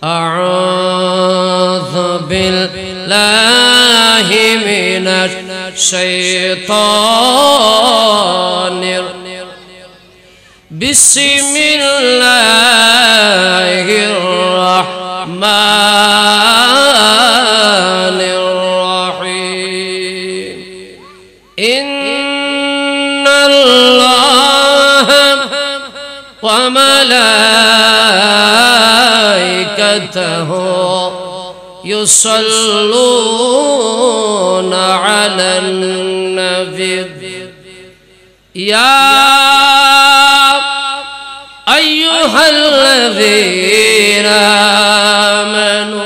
अऊज़ु बिल्लाहि मिनश शैतानिर बिस्मिल्लाहिर रहमानिर रहीम। इन्नल्लाहा व मलाइकतहु युसल्लूना अलन नबी या अय्युहल्लज़ीना आमनू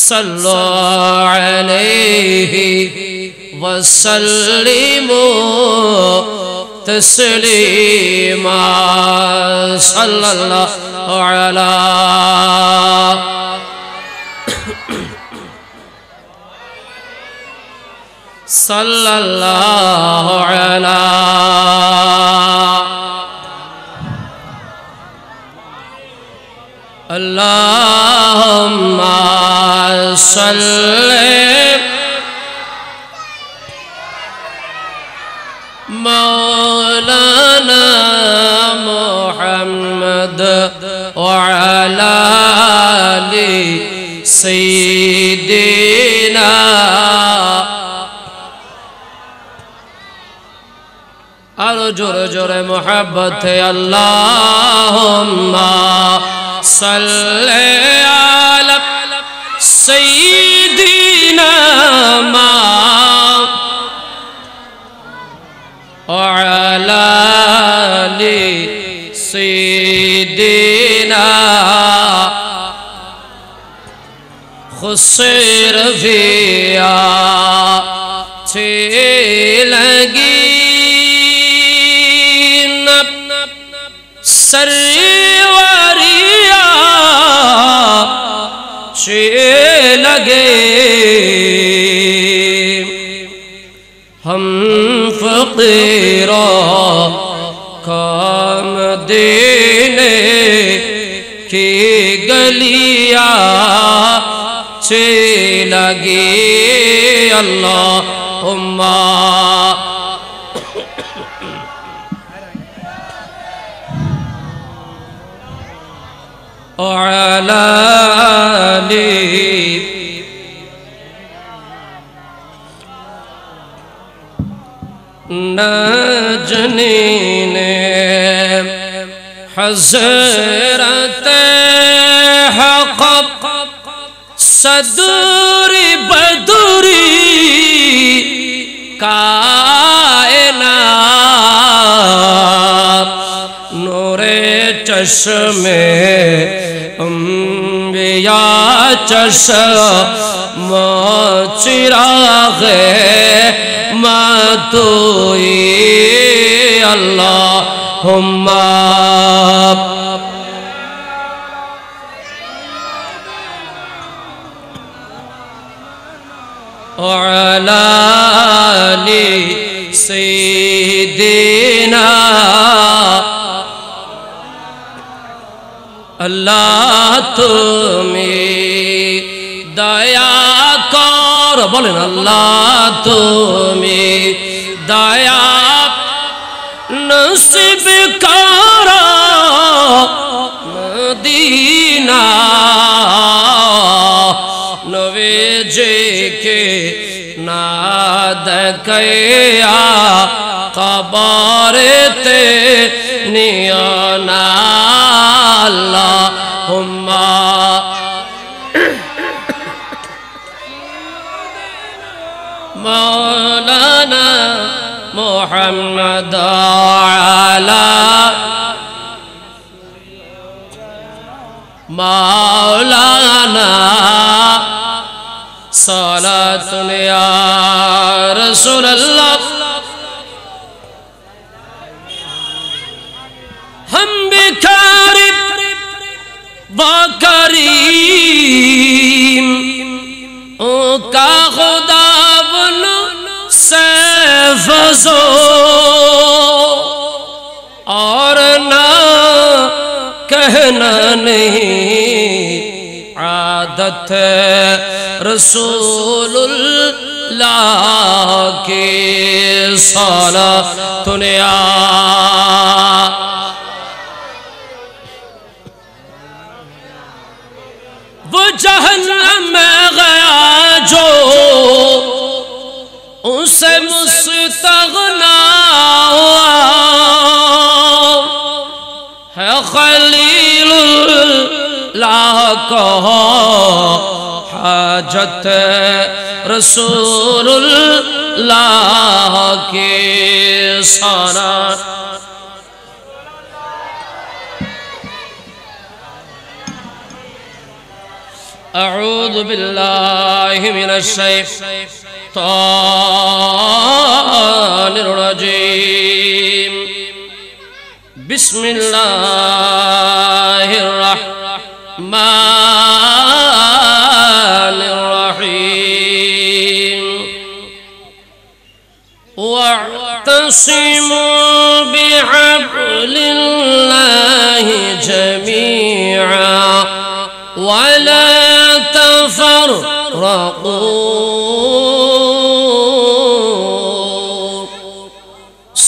सल्लु अलैहि वसल्लिमू तस्लीमा। सल्लल्लाहु अलैहि सल्लल्लाहु अलैहि अल्लाहुम्मा सल्ली मौलाना मुहम्मद व अला आलि सय्यिदिना। आरो जोरे जोरे मोहब्बत है। अल्लाहुम्मा सल्ले अला सय्यिदिना अला आलि सय्यिदिना। खुसैर फिया छे लगी सरवरिया छे लगे। हम फ़कीरों काम देने की गलियां छे लगे। अल्लाहुम्मा अला आलि नजनीने हज़रत हक़ सदूरी बदूरी कायनात नूरे चश्मे अम्बिया चश्म चिराग़े मतोई। अल्लाहुम्मा अला आलि सय्यिदिना। अल्लाह तुम्हें दया कर, बोलें अल्लाह तुम्हें दया नसीब करो मदीना। नवे जे के नाद कया कबरते नियना। अल्लाहुम्मा मौलाना मुहम्मद अला मौलाना सलातुन या रसूल अल्लाह। हम भिखारी व करीम का खुदा बनो से फजो और ना कहना नहीं शहादत रसूलुल्लाह की सलातुन या वो जहन्नम में गया जो उनसे मुस्तगना हुआ है खलीलुल्लाह को हाजत रसूलुल्लाह के सारा अऊज़ु बिल्लाहि मिनश शैतानिर रजीम बिस्मिल्लाहिर रहमानिर रहीम वअतसिमू बिहब्लिल्लाहि जमीआ वला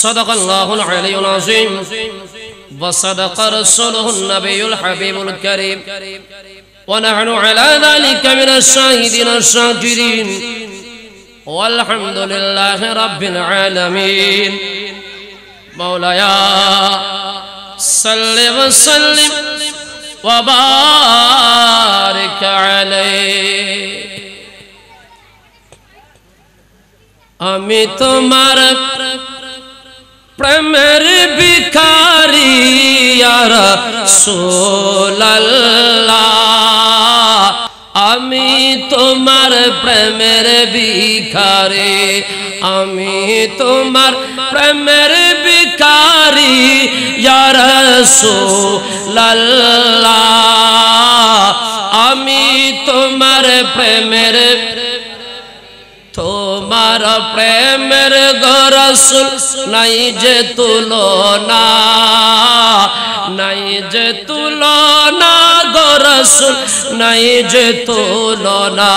सदक़ल्लाहुल अलीयुल अज़ीम व सदक़ रसूलुहुन नबियुल हबीबुल करीम व नहनु अला ज़ालिका मिनश शाहिदीन शाकिरीन वल्हम्दुलिल्लाहि रब्बिल आलमीन। मौलाया सल्लि व सल्लिम व बारिक अलैहि। আমি তোমার প্রেমের ভিখারি ইয়া রাসূলুল্লাহ, আমি তোমার প্রেমের ভিখারি, আমি তোমার প্রেমের ভিখারি ইয়া রাসূলুল্লাহ, আমি তোমার প্রেমের তোমার প্রেমের গো রাসূল নাই যে তুলনা, নাই যে তুলনা গো রাসূল নাই যে তুলনা,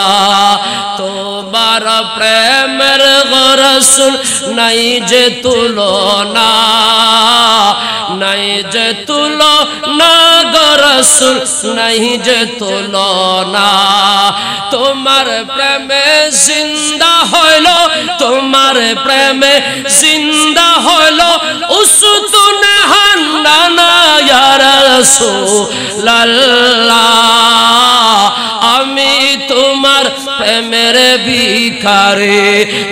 তোমার প্রেমের গো রাসূল নাই যে তুলনা, নাই যে তুলনা গো রাসূল নাই যে তুলনা। তোমার প্রেমে জিন্দা হইল, তোমার প্রেমে জিন্দা হইল উসতুন হান্নানা ইয়া রাসূলুল্লাহ, আমি তোমার প্রেমের ভিখারি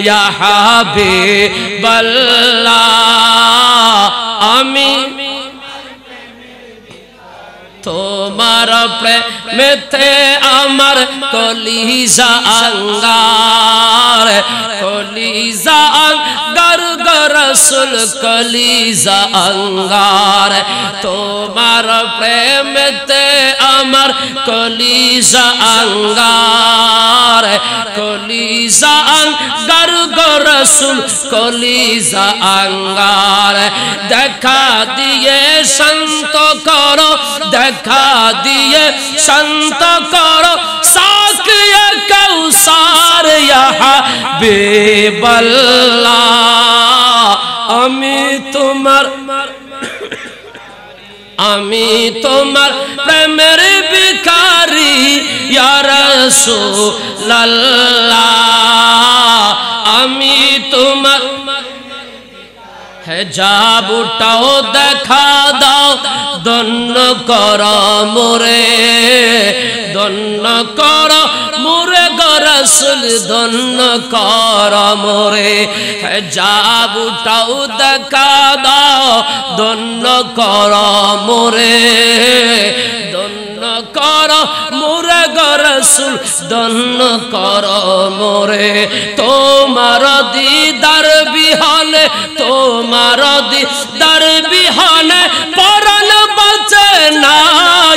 ইয়া হাবিবাল্লাহ, আমি তোমার প্রেমেতে আমার কলিজা আঙ্গার, কলিজা আঙ্গার গো রাসূল কলিজা আঙ্গার, তোমার প্রেমেতে আমার কলিজা আঙ্গার, কলিজা আঙ্গার গো রাসূল কলিজা আঙ্গার। দেখা দিয়ে শান্ত করো, দেখা দিয়ে শান্ত করো সাকিয়ে কাউসার ইয়া হাবিবাল্লাহ, আমি তোমার আমি তোমার প্রেমের ভিখারি ইয়া রাসূলুল্লাহ, আমি তোমার হেজাব উঠাও দেখা দাও ধন্য কর মোরে, ধন্য কর মোরে গো রাসূল ধন্য কর মোরে, হেজাব উঠাও দেখা দাও ধন্য কর মোরে, ধন্য কর মোরে গো রাসূল ধন্য কর মোরে। তোমার দিদার বিহনে, তোমার দিদার বিহনে পরাণ বাঁচে না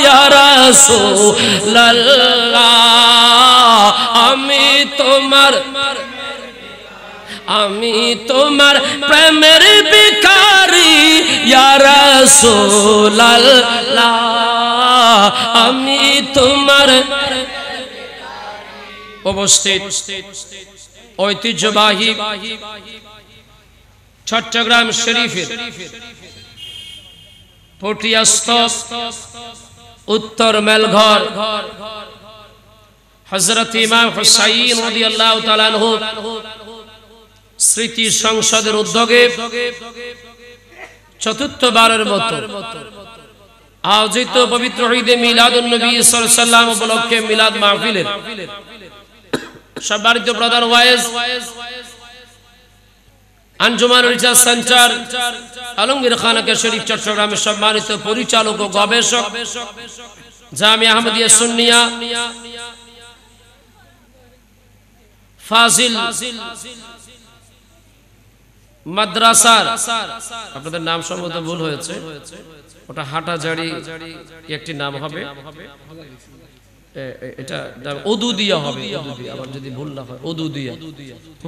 ইয়া রাসূলুল্লাহ, আমি তোমার আমি তোমার প্রেমের ভিখারি ইয়া রাসূলুল্লাহ, আমি তোমার অবস্থিত ঐতিহ্যবাহী চট্টগ্রাম শরীফের পটিয়াস্থ উত্তর মেলঘর হযরত ইমাম হুসাইন রাদিয়াল্লাহু তাআলা আনহু স্মৃতি সংসদের উদ্যোগে চতুর্থবারের মতো আয়োজিত পবিত্র ঈদে মিলাদুন নবী সাল্লাল্লাহু আলাইহি ওয়াসাল্লাম উপলক্ষে মিলাদ মাহফিলের সম্মানিত প্রধান wise Anjumanul research centre Alamgir খানকা শরীফ চট্টগ্রামের সম্মানিত পরিচালক ও গবেষক জামিয়া আহমদিয়া সুন্নিয়া ফাজিল মাদ্রাসার আপনাদের নাম সম্ভবত ভুল হয়েছে, ওটা হাটাজারি একটি নাম হবে, এটা ওদুদিয়া হবে, ওদুদিয়া আবার যদি ভুল না হয় ওদুদিয়া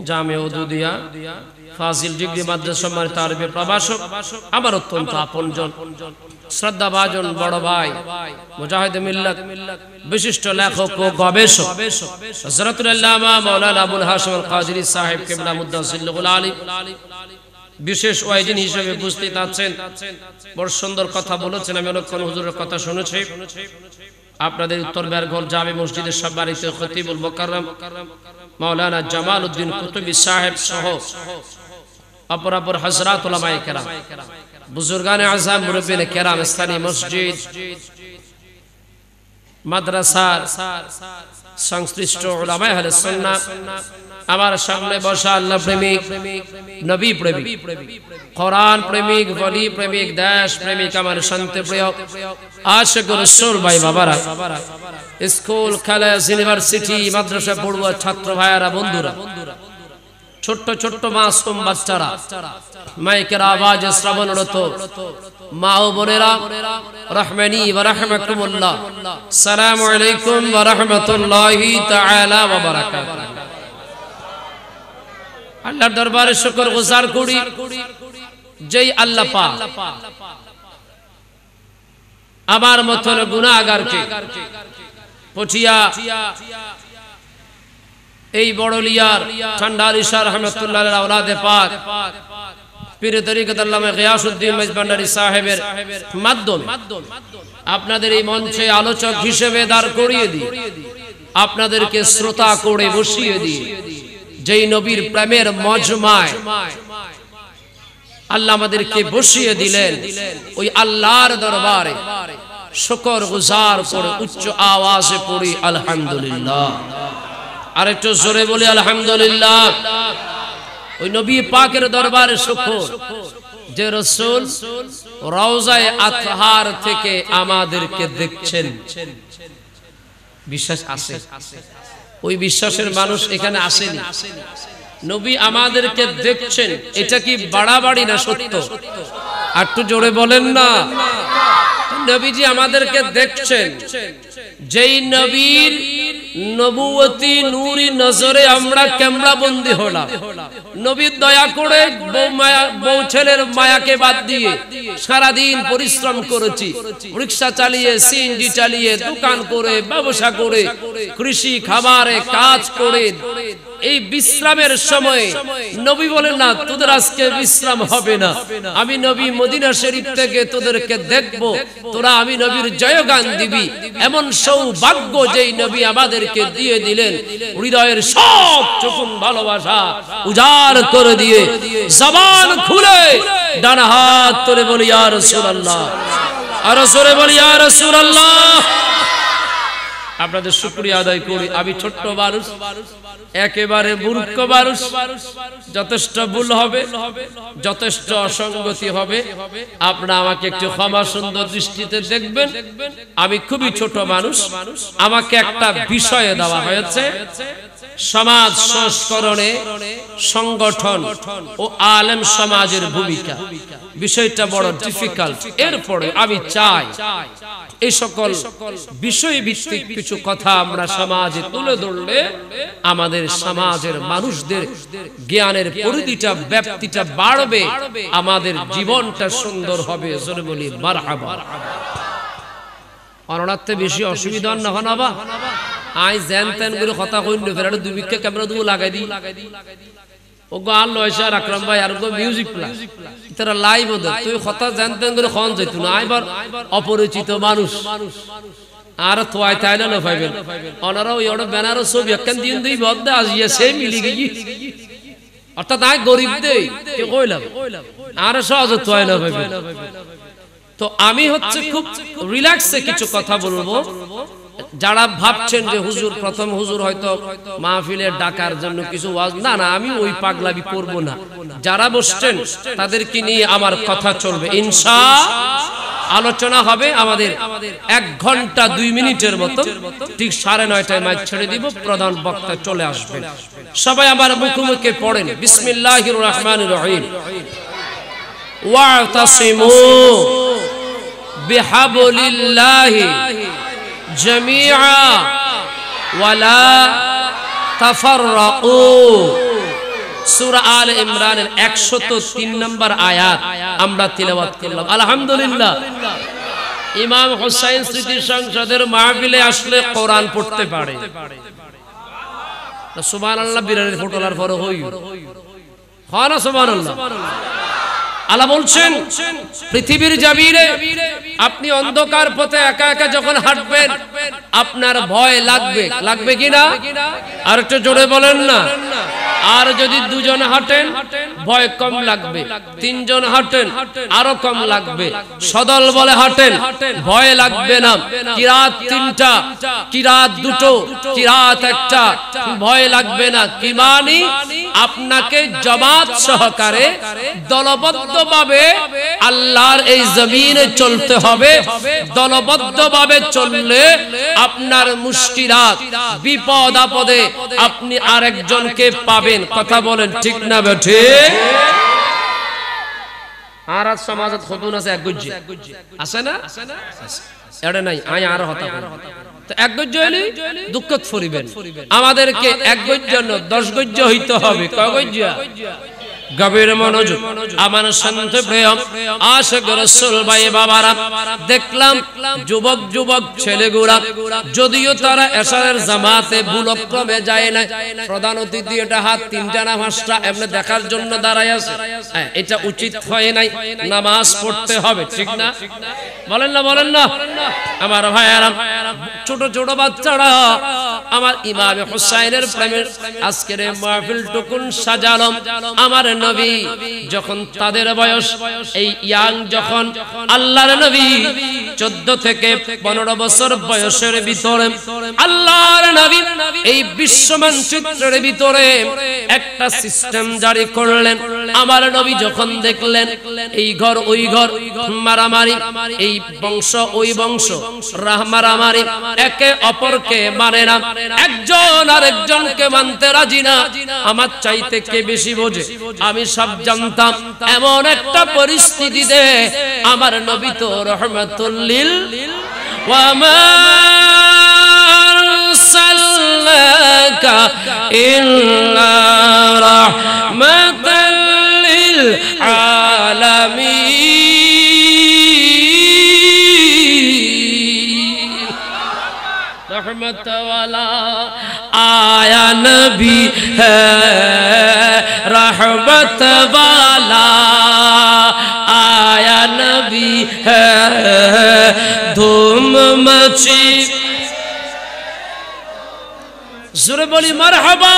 জামিয়া ওদুদিয়া ফাজিল ডিগ্রি মাদ্রাসা সম্মানিত আরবি প্রভাষক আমার অত্যন্ত আপনজন শ্রদ্ধাভাজন বড় ভাই মুজাহিদ মিল্লাত বিশিষ্ট লেখক ও গবেষক হযরতুল আল্লামা মাওলানা আবুল হাশিম আল কাদেরী সাহেব কিবলা মুদাসসিলুল আলী বিশেষ ওয়াইজিন হিসেবে উপস্থিত আছেন। বড় সুন্দর কথা বলেছেন, আমি অনেকক্ষণ হুজুরের কথা শুনেছি। আপনাদের উত্তর বেরঘর জামে মসজিদের সম্মানিত খতিবুল মুকাররম মাওলানা জামাল উদ্দিন কুতুবী সাহেব সহ অপরাপর হযরত উলামায়ে কেরাম বুজুর্গানে আযম মুরব্বিয়ানে কেরাম স্থানীয় মসজিদ মাদ্রাসার সংশ্লিষ্ট উলামায়ে আহলে সুন্নাহ আমার সামনে বসা আল্লাহ প্রেমিক নবী প্রেমিক কোরআন প্রেমিক ওলি প্রেমিক দেশ প্রেমিক আমার শান্তি প্রিয় আশিক রাসূল ভাই বাবারা স্কুল কলেজ ইউনিভার্সিটি মাদ্রাসা পড়ুয়া ছাত্র ভাইয়েরা বন্ধুরা ছোট্ট ছোট্ট মাসুম বাচ্চারা মাইকের আওয়াজে শ্রবণরত মা ও বোনেরা রহমানি ওয়া রাহমাকুমুল্লাহ আসসালামু আলাইকুম ওয়া রাহমাতুল্লাহি তাআলা ওয়া বারাকাতুহু। আল্লাহর দরবারে শুকর গুজার করি যেই আল্লাহ পাক আমার মতন গুনাহগারকে পটিয়া এই বড়লিয়ার ঠান্ডারিশা রাহমাতুল্লাহ আলাইহি আওলাদে পাক পীর তরিকত আল্লামা গিয়াসউদ্দিন মাইজভান্ডারী সাহেবের মাধ্যমে আপনাদের এই মঞ্চে আলোচক হিসেবে দাঁড় করিয়ে দিই, আপনাদেরকে শ্রোতা করে বসিয়ে দিই যেই নবীর প্রেমের মজমায় আল্লাহ আমাদেরকে বসিয়ে দিলেন, ওই আল্লাহর দরবারে শুকর গুজার করে উচ্চ আওয়াজে পড়ি আলহামদুলিল্লাহ। আর একটু জোরে বলি আলহামদুলিল্লাহ। ওই নবী পাকের দরবারে শুকর যে রাসূল রওজায়ে আতহার থেকে আমাদেরকে দেখছেন, বিশ্বাস আছে? ওই বিশ্বাসের মানুষ এখানে আসেনি। নবী আমাদেরকে দেখছেন, এটা কি বাড়াবাড়ি না সত্য? আর একটু জোরে বলেন না। নবীজি আমাদেরকে দেখছেন, যেই নবীর নবুয়তি নূরি নজরে আমরা ক্যামেরা বন্দী হলাম। নবী দয়া করে বউ ছেলের মায়াকে বাদ দিয়ে সারাদিন পরিশ্রম করেছি, রিকশা চালিয়ে সিএনজি চালিয়ে দোকান করে ব্যবসা করে কৃষি খাবারে কাজ করে এই বিশ্রামের সময় নবী বলেন না তোদের আজকে বিশ্রাম হবে না, আমি নবী মদিনা শরীফ থেকে তোদেরকে দেখব, তোরা আমি নবীর জয়গান দিবি। এমন সৌভাগ্য যেই নবী আমাদেরকে দিয়ে দিলেন, হৃদয়ের সব চকুন ভালোবাসা উজাড় করে দিয়ে জবান খুলে ডান হাত তুলে বলি ইয়া রাসূলুল্লাহ, আর জোরে বলি ইয়া রাসূলুল্লাহ। আপনাদের শুকরিয়া আদায় করি। আমি ছোট্ট মানুষ, একেবারে মূর্খ মানুষ, যথেষ্ট ভুল হবে, যথেষ্ট অসঙ্গতি হবে, আপনারা আমাকে একটু ক্ষমা সুন্দর দৃষ্টিতে দেখবেন। আমি খুবই ছোট মানুষ, আমাকে একটা বিষয়ে দেওয়া হয়েছে সমাজ সংস্করণে সংগঠন ও আলেম সমাজের ভূমিকা। বিষয়টা বড় ডিফিকাল্ট। এরপরে আমি চাই এই সকল বিষয় ভিত্তিক কিছু কথা আমরা সমাজে তুলে ধরলে আমাদের সমাজের মানুষদের জ্ঞানের পরিধিটা ব্যাপ্তিটা বাড়বে, আমাদের জীবনটা সুন্দর হবে। জোরে বলি মারহাবা। অনার্থে বেশি অসুবিধা না হনাবা। আই জেন তেন করে কথা কইন ফের দুই বিকে ক্যামেরা দুটো লাগাই দি ও গান লয়সা আকরাম ভাই আর গো মিউজিক প্লা তোরা লাইভ ওদের তুই কথা জেন তেন করে খন যাইত না আইবার অপরিচিত মানুষ আর তোয়াই তাইলা না পাইবেন ওনারা ওই ওটা ব্যানারও ছবি একখান দিন দুই বদে আসিয়া সে মিলি গিয়ে অর্থাৎ আই গরিব দেই কে কইলাম আর সহজ তোয়াই না পাইবেন তো আমি হচ্ছে খুব রিল্যাক্সে কিছু কথা বলবো যারা ভাবছেন যে হুজুর প্রথম হুজুর হয়তো মাহফিলের ডাকার জন্য কিছু ওয়াজ না না আমি ওই পাগলামি করব না যারা বসছেন তাদেরকে নিয়ে আমার কথা চলবে ইনশাআল্লাহ আলোচনা হবে আমাদের 1 ঘন্টা 2 মিনিটের মতো ঠিক 9:30টায় মাইক ছেড়ে দিব প্রধান বক্তা চলে আসবেন সবাই আমার মুখে পড়েন বিসমিল্লাহির রহমানির রহিম ওয়াতাসিমু বিহাবলিল্লাহি জামিআ ওয়ালা তাফাররাকু সূরা আলে ইমরানের 103 নম্বর আয়াত আমরা তিলাওয়াত করলাম আলহামদুলিল্লাহ ইমাম হুসাইন স্মৃতি সংসদের মাহফিলে আসলে কোরআন পড়তে পারে সুবহানাল্লাহ বিরানের ফটোলার পরে হই হয় না সুবহানাল্লাহ আল্লাহ বলছেন পৃথিবীর জমিনে আপনি অন্ধকার পথে একা একা যখন হাঁটবেন আপনার ভয় লাগবে লাগবে কিনা আর একটু জোরে বলেন না আর যদি দুজন হাঁটেন ভয় কম লাগবে তিনজন হাঁটেন আরো কম লাগবে সদল বলে হাঁটেন ভয় লাগবে না কিরাত তিনটা কিরাত দুটো কিরাত একটা ভয় লাগবে না কি মানে আপনাকে জামাত সহকারে দলবদ্ধভাবে আল্লাহর এই জমিনে চলতে হবে দলবদ্ধভাবে চললে আপনার মুশকিলাত বিপদ আপদে আপনি আরেকজনকে পাবেন কথা বলেন ঠিক না বেঠে আর আজ সমাজত খবুন আছে এক গজ্জি আছে না এটা নাই আই আর হতা তো এক গজ্জ হইলে দুঃখত ফরিবেন আমাদেরকে এক গজ্জ না 10 গজ্জ হইতে হবে কয় গজ্জ গভীর মনোযোগ আমার শান্ত প্রিয় আশিক রাসূল ভাই বাবারা দেখলাম যুবক যুবক ছেলেগুলা যদিও তারা এশারের জামাতে ভুলক্রমে যায় না প্রধান অতিথি এটা হাত 3টা না 5টা এমনি দেখার জন্য দাঁড়ায় আছে এটা উচিত হয় নাই নামাজ পড়তে হবে ঠিক না বলেন না আমার ভাইয়ারা ছোট ছোট বাচ্চারা আমার ইমাম হুসাইনের প্রেমের আজকের মাহফিল টুকুন সাজালাম আমার নবী যখন তাদের বয়স এই ইয়াং যখন আল্লাহর নবী 14 থেকে 15 বছর বয়সের ভিতরে আল্লাহর নবী এই বিশ্ব মানচিত্রের ভিতরে একটা সিস্টেম জারি করলেন আমার নবী যখন দেখলেন এই ঘর ওই ঘর মারামারি এই বংশ ওই বংশ মারামারি একে অপরকে মানে না একজন আরেকজনকে মানতে রাজি না আমার চাইতে কে বেশি বোঝে আমি সব জানতাম এমন একটা পরিস্থিতিতে আমার নবী তো রহমাতুল লিল ওয়া মা আরসালনাকা ইল্লা রাহমাতাল লিল আলামিন रहमत वाला आया नबी है रहमत वाला आया नबी है धूम मची जोरे बोली मरहबा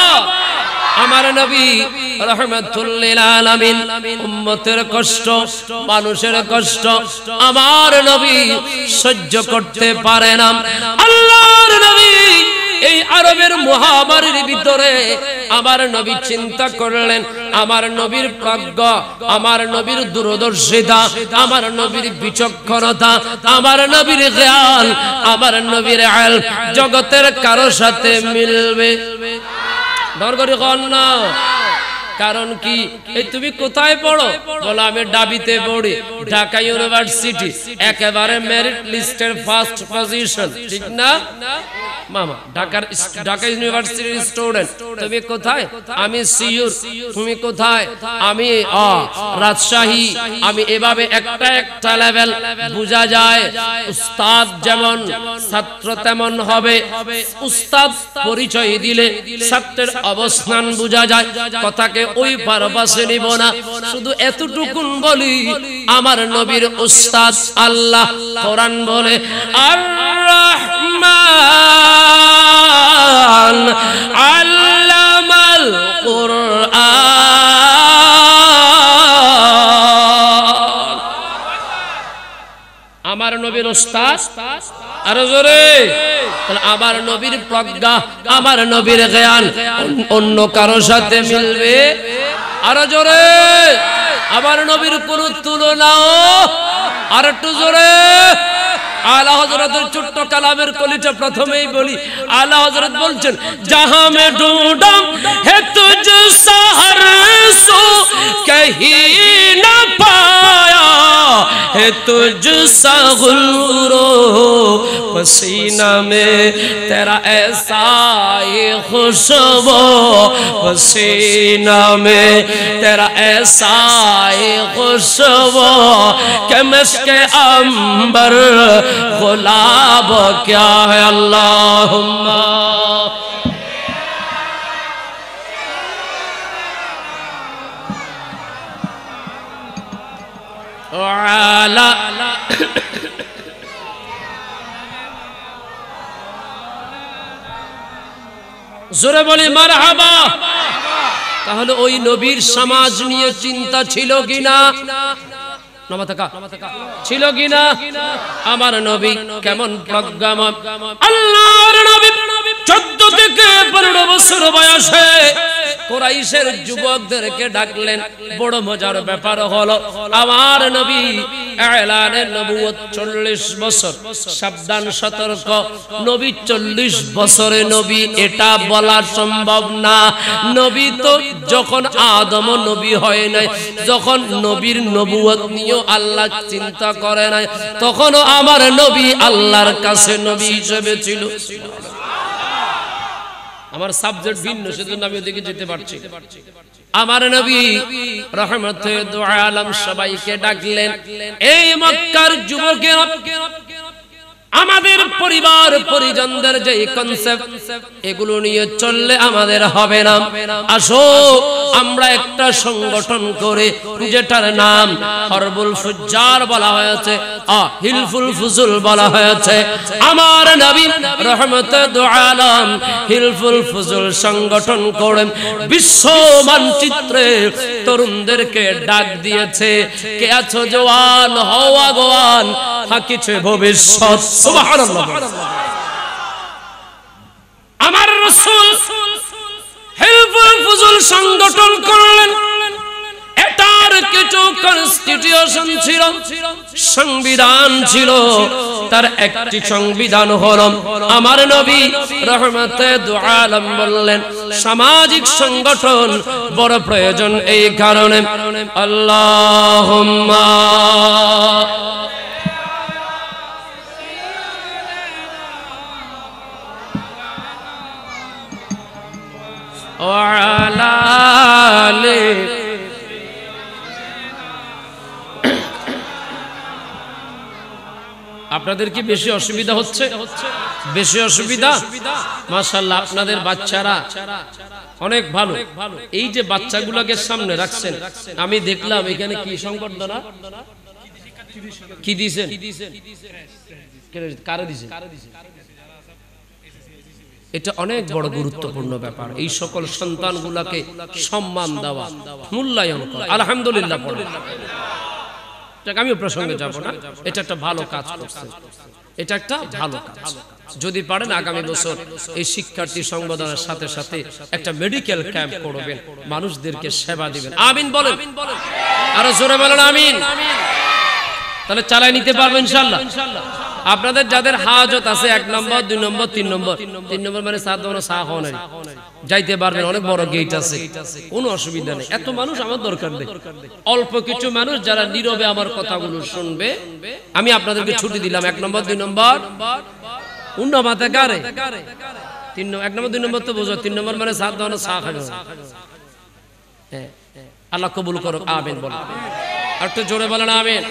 আমার নবী রাহমাতুল লিল আলামিন উম্মতের কষ্ট মানুষের কষ্ট আমার নবী সহ্য করতে পারে না আল্লাহর নবী এই আরবের মহামারীর ভিতরে আমার নবী চিন্তা করলেন আমার নবীর প্রজ্ঞা আমার নবীর দূরদর্শিতা আমার নবীর বিচক্ষণতা আমার নবীর জ্ঞান আমার নবীর ইলম জগতের কারো সাথে মিলবে দরকারি কোন না কারণ কি এই তুমি কোথায় পড়ো? বলো আমি ডাবিতে পড়ি, ঢাকা ইউনিভার্সিটি, একেবারে মেরিট লিস্টের ফার্স্ট পজিশন, ঠিক না মামা? ঢাকা ইউনিভার্সিটির স্টুডেন্ট। তুমি কোথায়? আমি সিউর। তুমি কোথায়? আমি রাজশাহী। আমি এভাবে একটা একটা লেভেল বোঝা যায়। উস্তাদ যেমন ছাত্র তেমন হবে। উস্তাদ পরিচয় দিলে ছাত্রের অবস্থান বোঝা যায়। কথাকে ওই পারপাশে নিব না, শুধু এতটুকুন বলি আমার নবীর উস্তাদ আল্লাহ। কোরআন বলে আর রহমান আল্লামাল কুরআন। আমার নবীর উস্তাদ আরো জোরে। তাহলে আমার নবীর প্রজ্ঞা, আমার নবীর জ্ঞান অন্য কারো সাথে মিলবে? আরো জোরে। আমার নবীর কোন তুলনাও? আর একটু জোরে। আলা হযরতের ছোট্ট কালামের কলিটা প্রথমেই বলি। আলা হযরত বলছেন জাহাं में ढूंढा है तुझसा हर सो कहीं न पाया है तुझसा गुलरो पसीना में तेरा ऐसा ये खुशबू पसीना में तेरा ऐसा ये खुशबू कि मिस्के अंबर गुलाब क्या है। अल्लाहुम्मा वाला জোরে বলি মারহাবা। তাহলে ওই নবীর সমাজ নিয়ে চিন্তা ছিল কিনা? ছিল কিনা? আমার নবী কেমন প্রজ্ঞাময়। আল্লাহর নবী 14 থেকে 15 বছর বয়সে কুরাইশের যুবকদেরকে ডাকলেন। বড় মজার ব্যাপার হলো আমার নবী এলানে নবুয়ত 40 বছর। সাবধান সতর্ক, নবী 40 বছরে নবী এটা বলা সম্ভব না। নবী তো যখন আদম নবী হয় নাই, যখন নবীর নবুয়ত নিয়ে আল্লাহ চিন্তা করে নাই, তখনও আমার নবী আল্লাহর কাছে নবী হিসেবে ছিল। আমার সাবজেক্ট ভিন্ন, সেজন্য আমি ওদিকে যেতে পারছি। আমার নবী রহমতে দু আলম সবাইকে ডাকলেন, এই মক্কার যুবকেরা, আমাদের পরিবার পরিজনদের যে কনসেপ্ট, এগুলো নিয়ে চললে আমাদের হবে না। আসো আমরা একটা সংগঠন করে, যেটার নাম হরবুল ফুজ্জার বলা হয়েছে, হিলফুল ফুজুল বলা হয়েছে। আমার নবী রহমতে দু আলম হিলফুল ফুজুল সংগঠন করে বিশ্ব মানচিত্রে তরুণদেরকে ডাক দিয়েছে, কে আছো জওয়ান, হও আগোয়ান, থাকিছে ভবিষ্যৎ। সুবহানাল্লাহ। আমার রাসূল হিলফুল ফুজুল সংগঠন করলেন। এটার কিছু কনস্টিটিউশন ছিল, সংবিধান ছিল। তার একটি সংবিধান হলো আমার নবী রহমতে দু আলম বললেন সামাজিক সংগঠন বড় প্রয়োজন। এই কারণে আল্লাহুম্মা ওয়ালা আলি। আপনাদের কি বেশি অসুবিধা হচ্ছে? বেশি অসুবিধা? মাশাআল্লাহ, আপনাদের বাচ্চারা অনেক ভালো। এই যে বাচ্চাগুলোকে সামনে রাখছেন, আমি দেখলাম এখানে কি সংবর্ধনা কি দিয়েছেন? কারে দিয়েছেন? এটা অনেক বড় গুরুত্বপূর্ণ ব্যাপার। এই সকল সন্তানগুলোকে সম্মান দেওয়া, মূল্যায়ন করা। আলহামদুলিল্লাহ পড়ে, আমিও প্রসঙ্গে যাব না। এটা একটা ভালো কাজ করছে, এটা একটা ভালো কাজ। যদি পারেন আগামী বছর এই শিক্ষার্থী সংবর্ধনার সাথে সাথে একটা মেডিকেল ক্যাম্প করবেন, মানুষদেরকে সেবা দিবেন। আমিন বলেন, আরো জোরে বলেন আমিন। তাহলে চালাই নিতে পারবেন ইনশাআল্লাহ। আপনাদের যাদের হাজত আছে 1 নম্বর 2 নম্বর 3 নম্বর 3 নম্বর মানে সাত নম্বর চা খাওয়া নাই যাইতে পারবেন অনেক বড় গেট আছে কোনো অসুবিধা নেই এত মানুষ আমার দরকার নেই অল্প কিছু মানুষ যারা নীরবে আমার কথাগুলো শুনবে আমি আপনাদেরকে ছুটি দিলাম 1 নম্বর 2 নম্বর উন্ন মাথা কারে 1 নম্বর 2 নম্বর তো বুঝো 3 নম্বর মানে সাত নম্বর চা খাবে হ্যাঁ আল্লাহ কবুল করুক আমিন বল আর একটু জোরে বলেন আমিন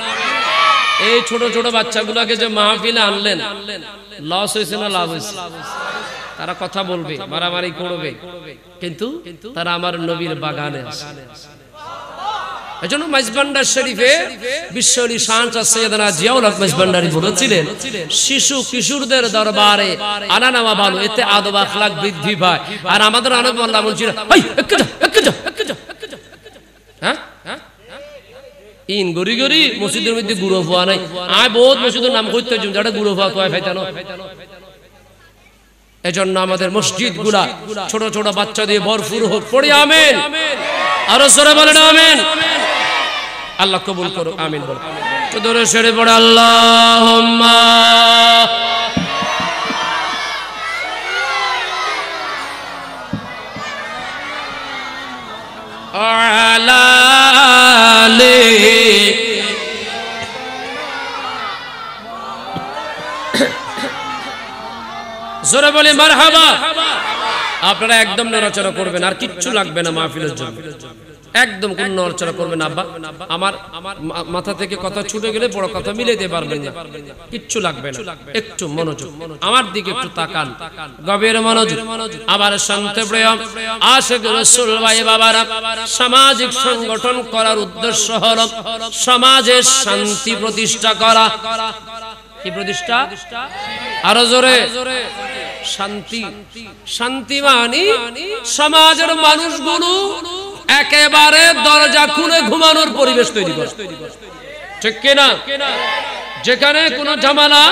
এই ছোট ছোট বাচ্চাগুলোকে যে মাহফিলে আনলেন লস হয়েছে না লাভ হয়েছে তারা কথা বলবে মারামারি করবে কিন্তু তারা আমার নবীর বাগানে আছে এজন্য মাইজভান্ডার শরীফে বিশ্বলি শাহ সৈয়দনা জিয়াউল হক মাইজভান্ডারী বলেছিলেন শিশু কিশোরদের দরবারে আনা নেওয়া ভালো এতে আদব আখলাক বৃদ্ধি পায় আর আমাদের আনব আল্লাহ বলছিল এই একটু যা হ্যাঁ ইন গরি গরি মসজিদের মধ্যে গুড়ো ফোয়া নাই আয় বহুত মসজিদের নাম করতে যেটা গুড়ো ফোয়া তোয় ফাইতানো এজন্য আমাদের মসজিদগুলা ছোট ছোট বাচ্চা দিয়ে ভরপুর হোক পড়ি আমিন আর জোরে বলেন আমিন আল্লাহ কবুল করুক আমিন বল তো দূরে সরে পড়ে আল্লাহুম্মা আলা জোরে বলি মারহাবা আপনারা একদম নড়াচড়া করবেন আর কিচ্ছু লাগবে না মাহফিলের জন্য একদম কোন নড়াচড়া করবেন আব্বা আমার মাথা থেকে কথা ছুটে গেলে বড় কথা মিলাইতে পারবেন না কিচ্ছু লাগবে না একটু মনোযোগ আমার দিকে একটু তাকান গভীর মনোযোগ আবার শান্তপ্রিয় আশিক রাসূল ভাই বাবারা সামাজিক সংগঠন করার উদ্দেশ্য হলো সমাজের শান্তি প্রতিষ্ঠা করা কি প্রতিষ্ঠা আরো জোরে শান্তি শান্তি মানে সমাজের মানুষগুলো একেবারে দরজা খুলে ঘুমানোর পরিবেশ তৈরি করে ঠিক কিনা যেখানে কোনো ঝামেলা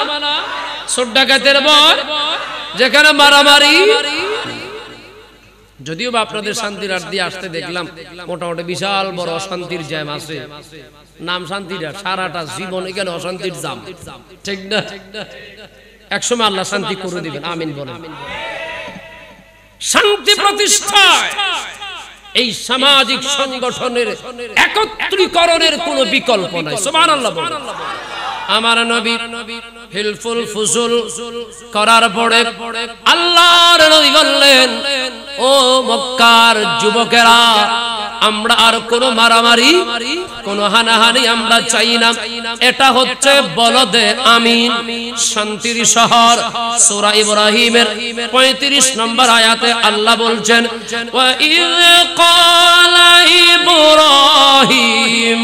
চোর ডাকাতের ভয় যেখানে মারামারি যদিও বা আপনাদের শান্তির রাত দিয়ে আসতে দেখলাম মোটামুটি বিশাল বড় অশান্তির জ্যাম আছে নাম শান্তির সারাটা জীবন এখানে অশান্তির জাম ঠিক না একসময় আল্লাহ শান্তি করে দিবেন আমিন বলেন শান্তি প্রতিষ্ঠায় এই সামাজিক সংগঠনের একত্রীকরণের কোনো বিকল্প নাই সুবহানাল্লাহ বলেন আমার নবী হিলফুল ফুজুল করার পরে আল্লাহর নবী বললেন ও মক্কার যুবকেরা আমরা আর কোনো মারামারি কোনো হানাহানি আমরা চাই না এটা হচ্ছে বলদে আমিন শান্তির শহর সূরা ইব্রাহিমের 35 নম্বর আয়াতে আল্লাহ বলছেন ওয়া ইয ক্বালা ইব্রাহিম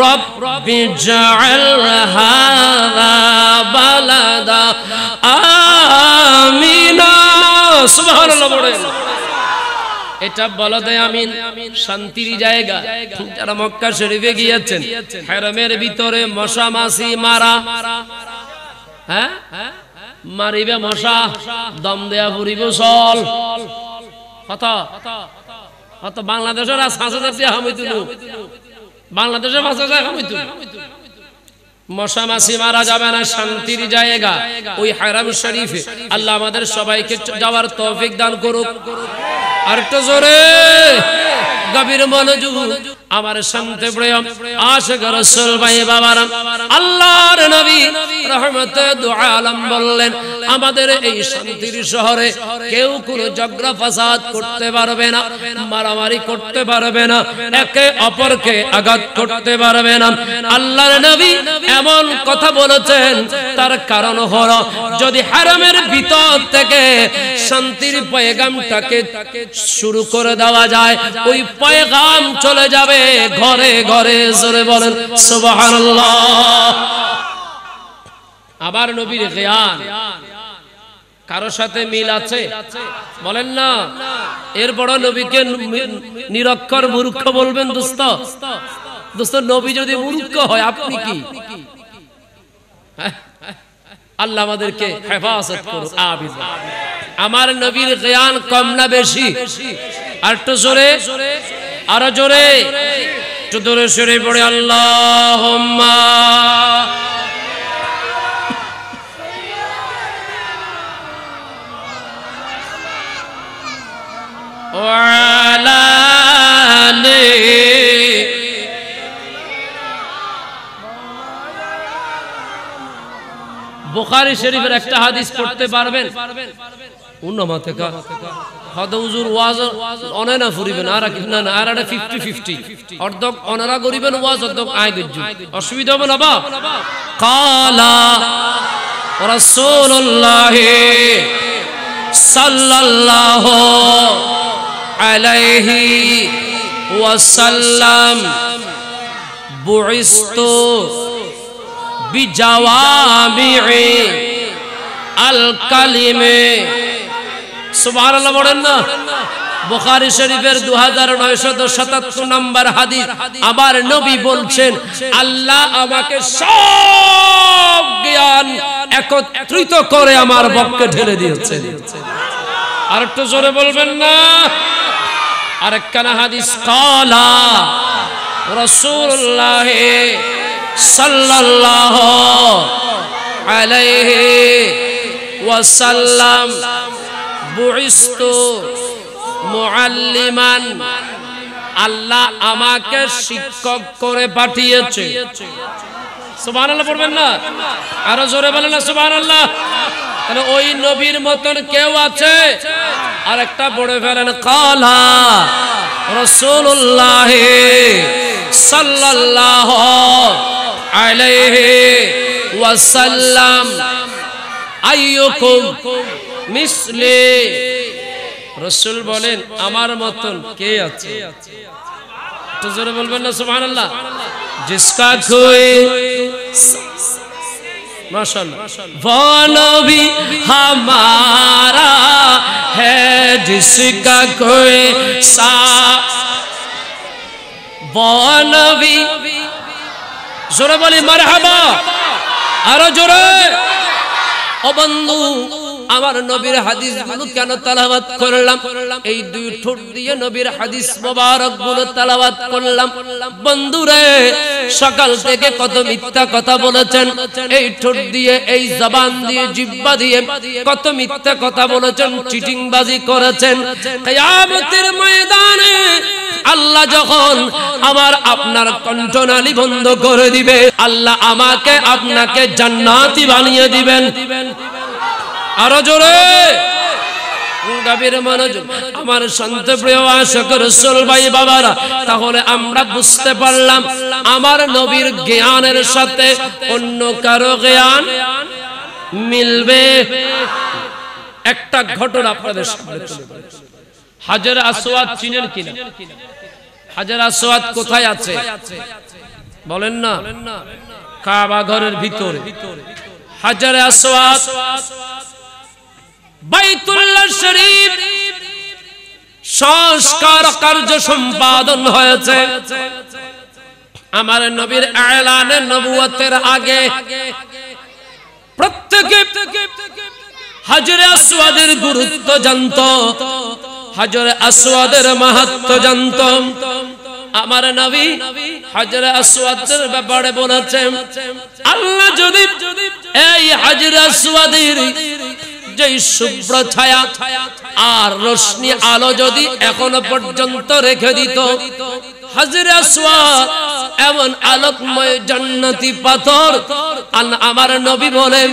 রব্বি জাআল হাযা বালাদা আমিনা সুবহানাল্লাহ বলেন এটা বলদে আমিন শান্তির জায়গা যারা মক্কা শরীফে গিয়েছেন হারামের ভিতরে মশা মাছি মারা হ্যাঁ মারিবে মশা দম দেয়া পুরিব চল কথা কথা বাংলাদেশের 5,000 টাকা হামিতুল বাংলাদেশের 5,000 টাকা হামিতুল মশা মাছি মারা যাবে না শান্তির জায়গা ওই হারাম শরীফে আল্লাহ আমাদের সবাইকে যাওয়ার তৌফিক দান করুক আর একটু জোরে গভীর মনোযোগ আমার শান্তি প্রিয় আশিক রাসূল ভাই বাবারা আল্লাহর নবী রহমতে দু আলম বললেন আমাদের এই শান্তির শহরে কেউ কোনো ঝগড়া ফাসাদ করতে পারবে না মারামারি করতে পারবে না একে অপরকে আঘাত করতে পারবে না আল্লাহর নবী এমন কথা বলেছেন তার কারণ হলো যদি হারামের ভিতর থেকে শান্তির পয়গামটাকে শুরু করে দেওয়া যায় ওই পয়গাম চলে যাবে ঘরে ঘরে জোরে বলেন সুবহানাল্লাহ আবার নবীর জ্ঞান কারো সাথে মিল আছে বলেন না এর বড় নবীকে নিরক্ষর মূর্খ বলবেন দোস্ত দোস্ত নবী যদি মূর্খ হয় আপনি কি আল্লাহ আমাদেরকে হেফাজত করুন আমিন আমার নবীর জ্ঞান কম না বেশি আর একটু জোরে আর জোরে জোরে সরে পড়ে আল্লাহুম্মা وعلى বুখারী শরীফের একটা হাদিস পড়তে পারবেন উন্নমাতে কা হদ হুজুর ওয়াজ অনেনা ফুরিবেন আর না না আর 50-50 অর্ধক অনারা করিবেন ওয়াজ অর্ধক আয় গজ্জু অসুবিধা হবে না বা কালা রাসূলুল্লাহ সাল্লাল্লাহু আলাইহি ওয়াসাল্লাম বুইস্তু বিজাওয়ামি'i আল কালিমে সুবহানাল্লাহ বলেন না বুখারী শরীফের 2977 নম্বর হাদিস আবার নবী বলছেন আল্লাহ আমাকে সব জ্ঞান একত্রিত করে আমার বক্ষে ঢেলে দিয়েছেন আর একটু জোরে বলবেন না আরেকখানা হাদিস কালা রাসূলুল্লাহ সাল্লাল্লাহু আলাইহি ওয়াসাল্লাম বুইস্তু মুআল্লিমান আল্লাহ আমাকে শিক্ষক করে পাঠিয়েছে সুবহানাল্লাহ পড়বেন না আরো জোরে বলেন না সুবহানাল্লাহ তাহলে ওই নবীর মতন কেউ আছে আরেকটা পড়ে ফেলেন কালা রাসূলুল্লাহ সাল্লাল্লাহু আলাইহি ওয়াসাল্লাম আইয়ুকুম মিসলি রাসূল বলেন আমার মতন কে আছে একটু জোরে বলবেন না সুবহানাল্লাহ जिसका कोई माशाअल्लाह वो नबी हमारा है जिसका कोई सा वो नबी जोरे बोली मरहबा आरो जोरे ओ बंधु আমার নবীর হাদিসগুলো কেন তেলাওয়াত করলাম এই দুই ঠোঁট দিয়ে নবীর হাদিস মোবারকগুলো তেলাওয়াত করলাম বন্ধুরে সকাল থেকে কত মিথ্যা কথা বলেছেন এই ঠোঁট দিয়ে এই জবান দিয়ে জিহ্বা দিয়ে কত মিথ্যা কথা বলেছেন চিটিংবাজি করেছেন কিয়ামতের ময়দানে আল্লাহ যখন আমার আপনার কণ্ঠনালী বন্ধ করে দিবে আল্লাহ আমাকে আপনাকে জান্নাতি বানিয়ে দিবেন আরো জোরে গভীর মনোযোগ আমার শান্তপ্রিয় আশিক রাসূল ভাই বাবারা তাহলে আমরা বুঝতে পারলাম আমার নবীর জ্ঞানের সাথে অন্য কারো জ্ঞান মিলবে একটা ঘটনা আপনাদের সামনে তুলে ধরি হাজর আসওয়াদ চিনেন কিনা হাজর আসওয়াদ কোথায় আছে বলেন না কাবা ঘরের ভিতরে হাজর আসওয়াদ বাইতুল্লাহ শরীফ সংস্কার কার্য সম্পাদন হয়েছে আমার নবীর এলানে নবুয়তের আগে প্রত্যেকে হাজরে আসওয়াদের গুরুত্ব জানত হাজরে আসওয়াদের মাহাত্ম্য জানত আমার নবী হাজরে আসওয়াদের ব্যাপারে বলেছেন আল্লাহ যদি এই হাজরে আসওয়াদের যেই শুভ্র ছায়া আর রোশনি আলো যদি এখনো পর্যন্ত রেখে দিত হাজরে আসওয়াদ এমন আলোকময় জান্নাতি পাথর আমার নবী বলেন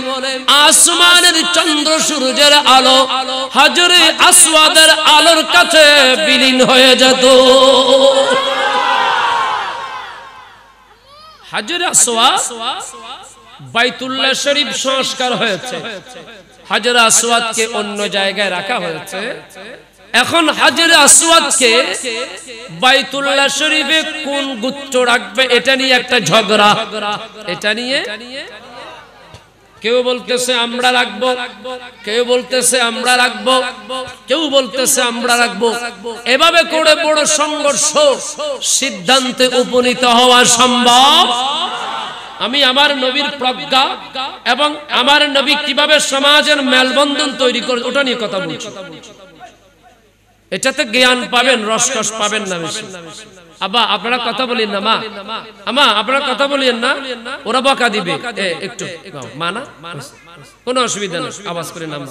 আসমানের চন্দ্র সূর্যের আলো হাজরে আসওয়াদের আলোর কাছে বিলীন হয়ে যেত হাজরে আসওয়াদ বাইতুল্লাহ শরীফ সংস্কার হয়েছে হাজর আসওয়াদকে অন্য জায়গায় রাখা হয়েছে এখন হাজর আসওয়াদকে বাইতুল্লাহ শরীফে কোন গুচ্ছ রাখবে এটা নিয়ে একটা ঝগড়া এটা নিয়ে কেউ বলতেছে আমরা রাখবো কেউ বলতেছে আমরা রাখবো কেউ বলতেছে আমরা রাখবো এভাবে করে বড় সংঘর্ষ সিদ্ধান্তে উপনীত হওয়া সম্ভব আমি আমার নবীর প্রজ্ঞা এবং আমার নবী কিভাবে সমাজের মেলবন্ধন তৈরি করে ওটা নিয়ে কথা বলছি এটাতে জ্ঞান পাবেন রসকস পাবেন না বেশি আবা আপনারা কথা বলেন না মা আমা আপনারা কথা বলেন না ওরা বকা দিবে একটু মা না কোনো অসুবিধা নেই, আওয়াজ করে নাম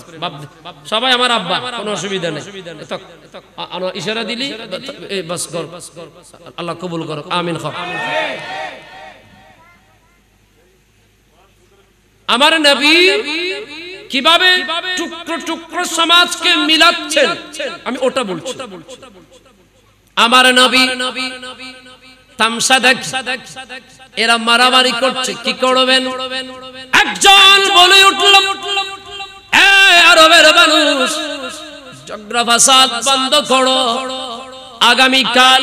সবাই আমার আব্বা, কোনো অসুবিধা নেই। ইশারা দিলি বাস কর, আল্লাহ কবুল করো, আমিন। আমার নবী কিভাবে টুকরো টুকরো সমাজকে মিলাচ্ছেন আমি ওটা বলছি। আমার নবী তামসা দেখ, এরা মারামারি করছে, কি করবেন? একজন বলে উঠল, আরবের মানুষ ঝগড়া ফাসাদ বন্ধ করো, আগামীকাল।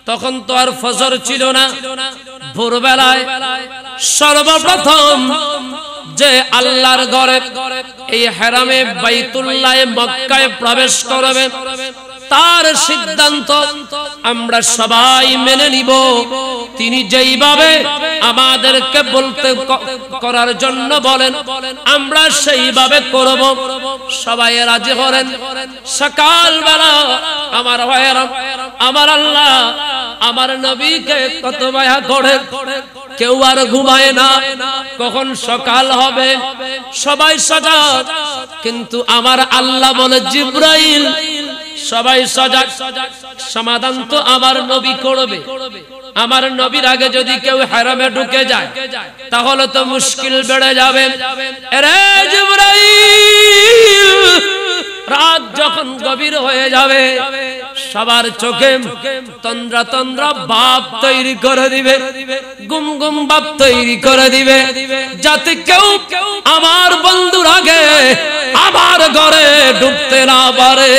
তখন তো আর ফজর ছিল না, ভোরবেলায় সর্বপ্রথম যে আল্লাহর ঘরে এই হারামে বাইতুল্লাহে মক্কায় প্রবেশ করবে, তার সিদ্ধান্ত আমরা সবাই মেনে নিব। তিনি যেইভাবে আমাদেরকে বলতে করার জন্য বলেন, আমরা সেইভাবে করব। সবাই রাজি হলেন। সকালবেলা আমার ভাইয়েরা, আমার আল্লাহ আমার নবীকে কত মায়া করে, কেউ আর ঘুমায় না, কখন সকাল হবে, সবাই সজাগ। কিন্তু আমার আল্লাহ বলে, জিবরাইল সবাই সজাগ, সমাধান তো আমার নবী করবে। আমার নবীর আগে যদি কেউ হারামে ঢুকে যায় তাহলে তো মুশকিল বেড়ে যাবে। আরে জিবরাইল, রাত যখন গভীর হয়ে যাবে সবার চোখে তন্দ্রা তন্দ্রা ভাব তৈরি করে দিবে, গুম গুম ভাব তৈরি করে দিবে, যাতে কেউ আমার বন্ধুর আগে আমার ঘরে ঢুকতে না পারে।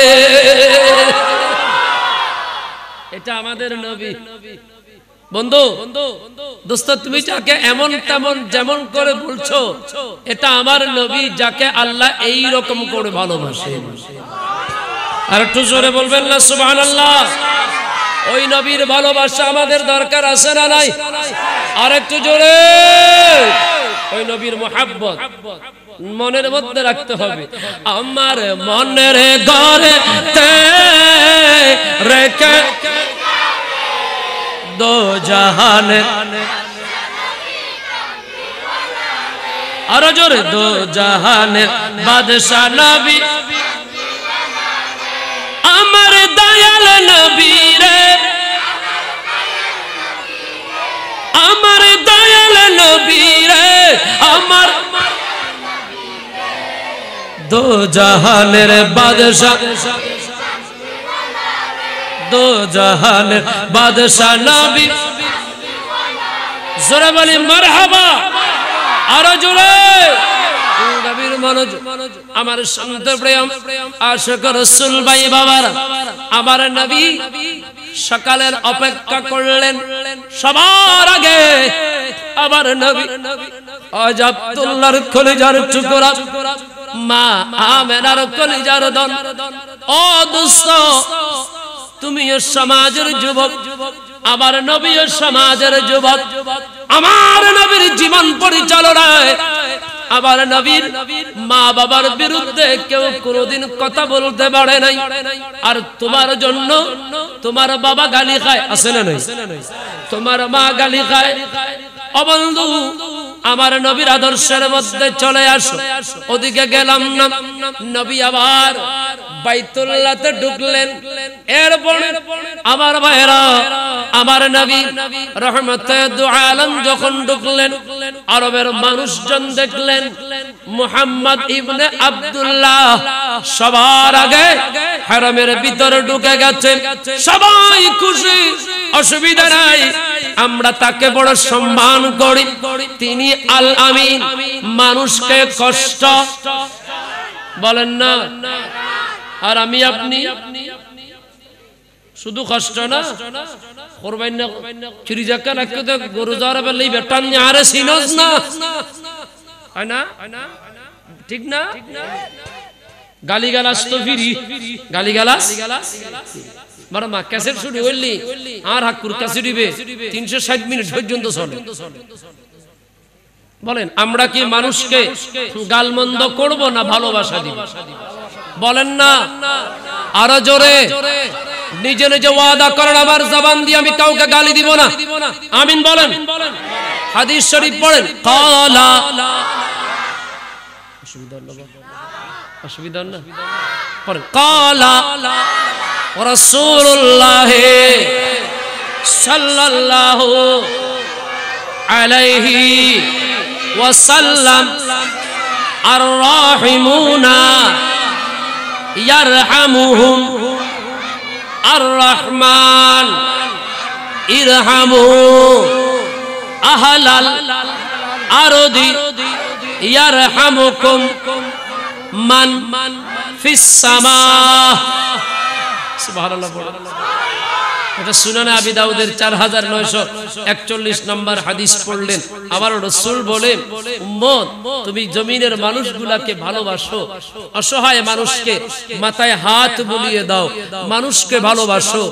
এটা আমাদের নবী। বন্ধু দোস্ত, তুমি যাকে এমন তেমন যেমন করে বলছো, এটা আমার নবী, যাকে আল্লাহ এই রকম করে ভালোবাসে। আর একটু জোরে বলবেন না সুবহানাল্লাহ? ওই নবীর ভালোবাসা আমাদের দরকার আছে না নাই? আর একটু জোরে। ওই নবীর মুহাব্বত মনের মধ্যে রাখতে হবে। আমার মনের ঘরে রেখে দো জাহানে, আর জোরে, দো জাহানে বাদশা নবী, আমার দয়াল নবী রে, আমার দয়াল নবী রে, আমার দো জাহানের বাদশা, দো জাহানের বাদশা নবী। জোরে বলি মারহাবা, আরো জোরে। নবীর মনোজ, আমার শান্ত প্রেম আশিক রাসূল ভাই বাবারা, আমার নবী সকালের অপেক্ষা করলেন। সবার আগে আমার নবী আজ আব্দুল্লাহর কলিজার টুকরা, মা আমেনার কলিজার দন। ও দোস্ত, তুমিও সমাজের যুবক, আমার নবীও সমাজের যুবক। আমার নবীর জীবন পরিচালনায় আমার নবীর মা বাবার বিরুদ্ধে কেউ কোনোদিন কথা বলতে পারে নাই। আর তোমার জন্য তোমার বাবা গালি খায়, আছে না নাই? তোমার মা গালি খায়। ও বন্ধু, আমার নবীর আদর্শের মধ্যে চলে আসো। ওদিকে গেলাম না, নবী আবার বাইতুল্লাহতে ঢুকলেন। এরপরে আমার ভাইরা, আমার নবী রহমতে দু আলম যখন ঢুকলেন, আরবের মানুষজন দেখলেন মুহাম্মদ ইবনে আব্দুল্লাহ সবার আগে হারামের ভিতরে ঢুকে গেছে। সবাই খুশি, অসুবিধা নাই, আমরা তাকে বড় সম্মান করি। তিনি আল আমিন, মানুষকে কষ্ট বলেন না। আর আমি আপনি শুধু কষ্ট না, করবেন না চুরি জাকা রাখতে তো গরু যাওয়ার বেলা বেটান আরে সিনস না, হয় না? ঠিক না? গালিগালাস তো ফিরি, গালিগালাস মারা মা ক্যাসেট শুরু হইলি আর হাকুর কাছে দিবে 360 মিনিট পর্যন্ত চলে। বলেন, আমরা কি মানুষকে গালমন্দ করব না ভালোবাসা দিব? বলেন না, আরো জোরে। নিজে নিজে ওয়াদা করেন, আমার জবান দিয়ে আমি কাউকে গালি দিব না। আমিন বলেন। হাদিস শরীফ পড়েন, কালা অসুবিধা না পরে কালা রাসূলুল্লাহ সাল্লাল্লাহু আলাইহি ওয়াসাল্লাম আর রাহিমুনা ইয়ারহামুহুম আর রহমান ইরহামু আহলাল আরদি ইয়ারহামুকুম মান ফিস সামা সুবহানাল্লাহ। এটা সুনানে আবি দাউদের 4941 নম্বর হাদিস পড়লেন। আমার রাসূল বলেন, উম্মত তুমি জমিনের মানুষগুলোকে ভালোবাসো, অসহায় মানুষকে মাথায় হাত বুলিয়ে দাও, মানুষকে ভালোবাসো,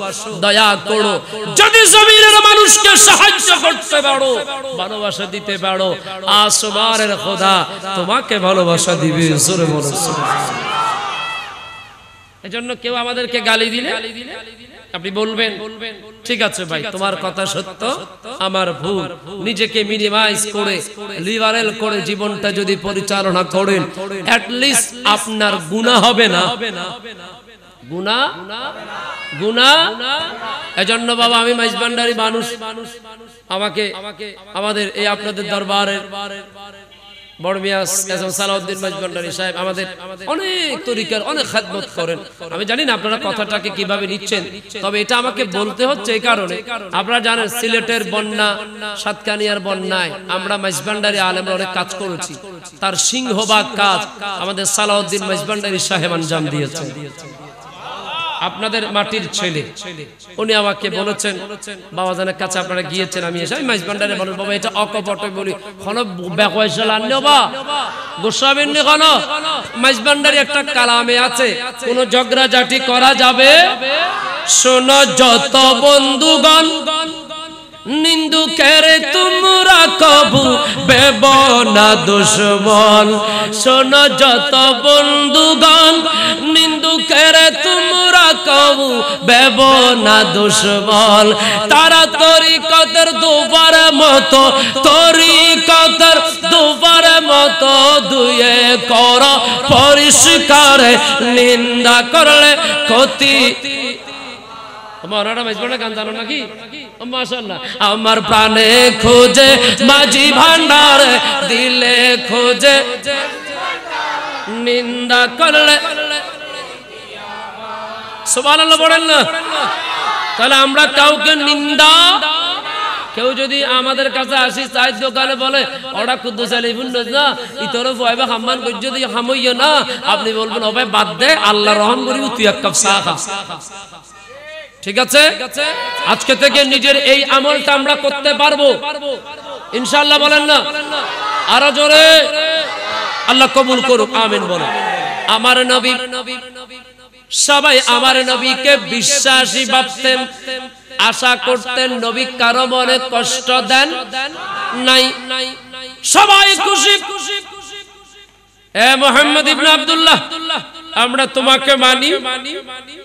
দয়া করো। যদি জমিনের মানুষকে সাহায্য করতে পারো, ভালোবাসা দিতে পারো, আসমানের খোদা তোমাকে ভালোবাসা দিবে। জোরে বলো সুবহানাল্লাহ। এজন্য কেউ আমাদেরকে গালি দিলে আপনি বলবেন, ঠিক আছে ভাই, তোমার কথা সত্য, আমার ভুল। নিজেকে মিনিমাইজ করে, লিবারেল করে জীবনটা যদি পরিচালনা করেন, এট লিস্ট আপনার গুনাহ হবে না। গুনাহ। এজন্য বাবা, আমি মাইজভান্ডারি মানুষ, আমাকে আমাদের এই আপনাদের দরবারের বড় মিয়া সালাউদ্দিন মাইজভান্ডারি সাহেব আমাদের অনেক তরিকার অনেক খেদমত করেন। আমি জানি না আপনারা কথাটাকে কিভাবে নিচ্ছেন, তবে এটা আমাকে বলতে হচ্ছে এই কারণে, আপনারা জানেন সিলেটের বন্যা, সাতকানিয়ার বন্যায় আমরা মাইজভান্ডারি আলেমরা অনেক কাজ করেছি। তার সিংহভাগ কাজ আমাদের সালাউদ্দিন মাইজভান্ডারি সাহেব আঞ্জাম দিয়েছেন। আপনাদের মাটির ছেলে, উনি আমাকে বলেছেন, বাবাজানের কাছে আপনারা গিয়েছেন, আমি এসে মাইজভান্ডারে বলেন, বাবা এটা অকপটে বলি কোনো বেকয়সল আনলে বা গোসাবেন নি কোনো। মাইজভান্ডারি একটা কালামে আছে, কোন ঝগড়াঝাটি করা যাবে। শোনো যত বন্ধুগণ, নিন্দুকের তোমরা কবু বেব না দুশমন। শোনো যত বন্ধুগণ, নিন্দুকের তোমরা কবু বেব না দুশমন। তারা তরিকতের দুবার মতো, তরিকতের দুবার মতো দুয়ে কর পরিষ্কার, নিন্দা করলে ক্ষতি। আমার প্রাণে খোঁজে মাঝি ভান্ডার, দিলে খোঁজে নিন্দা করলে। সুবহানাল্লাহ বলেন না? তাহলে আমরা কাউকে নিন্দা, কেউ যদি আমাদের কাছে আসি চাই দোকানে বলে ওরা কুদ্দু চালিয়ে না ইতরে ভয়বে সম্মান করি, যদি হামইয় না আপনি বলবেন ও ভাই বাদ দে, আল্লাহ রহম করি, তুই এক কাপ চা খা। ঠিক আছে, আজকে থেকে নিজের এই আমলটা আমরা করতে পারবো ইনশাআল্লাহ। বলেন না আরো জোরে? আল্লাহ কবুল করুক, আমিন বলো। আমার নবী, সবাই আমার নবীকে বিশ্বাসী ভাবতেন, আশা করতেন নবী কারো মনে কষ্ট দেন নাই, সবাই খুশি। এ মুহাম্মদ ইবনে আব্দুল্লাহ, আমরা তোমাকে মানি,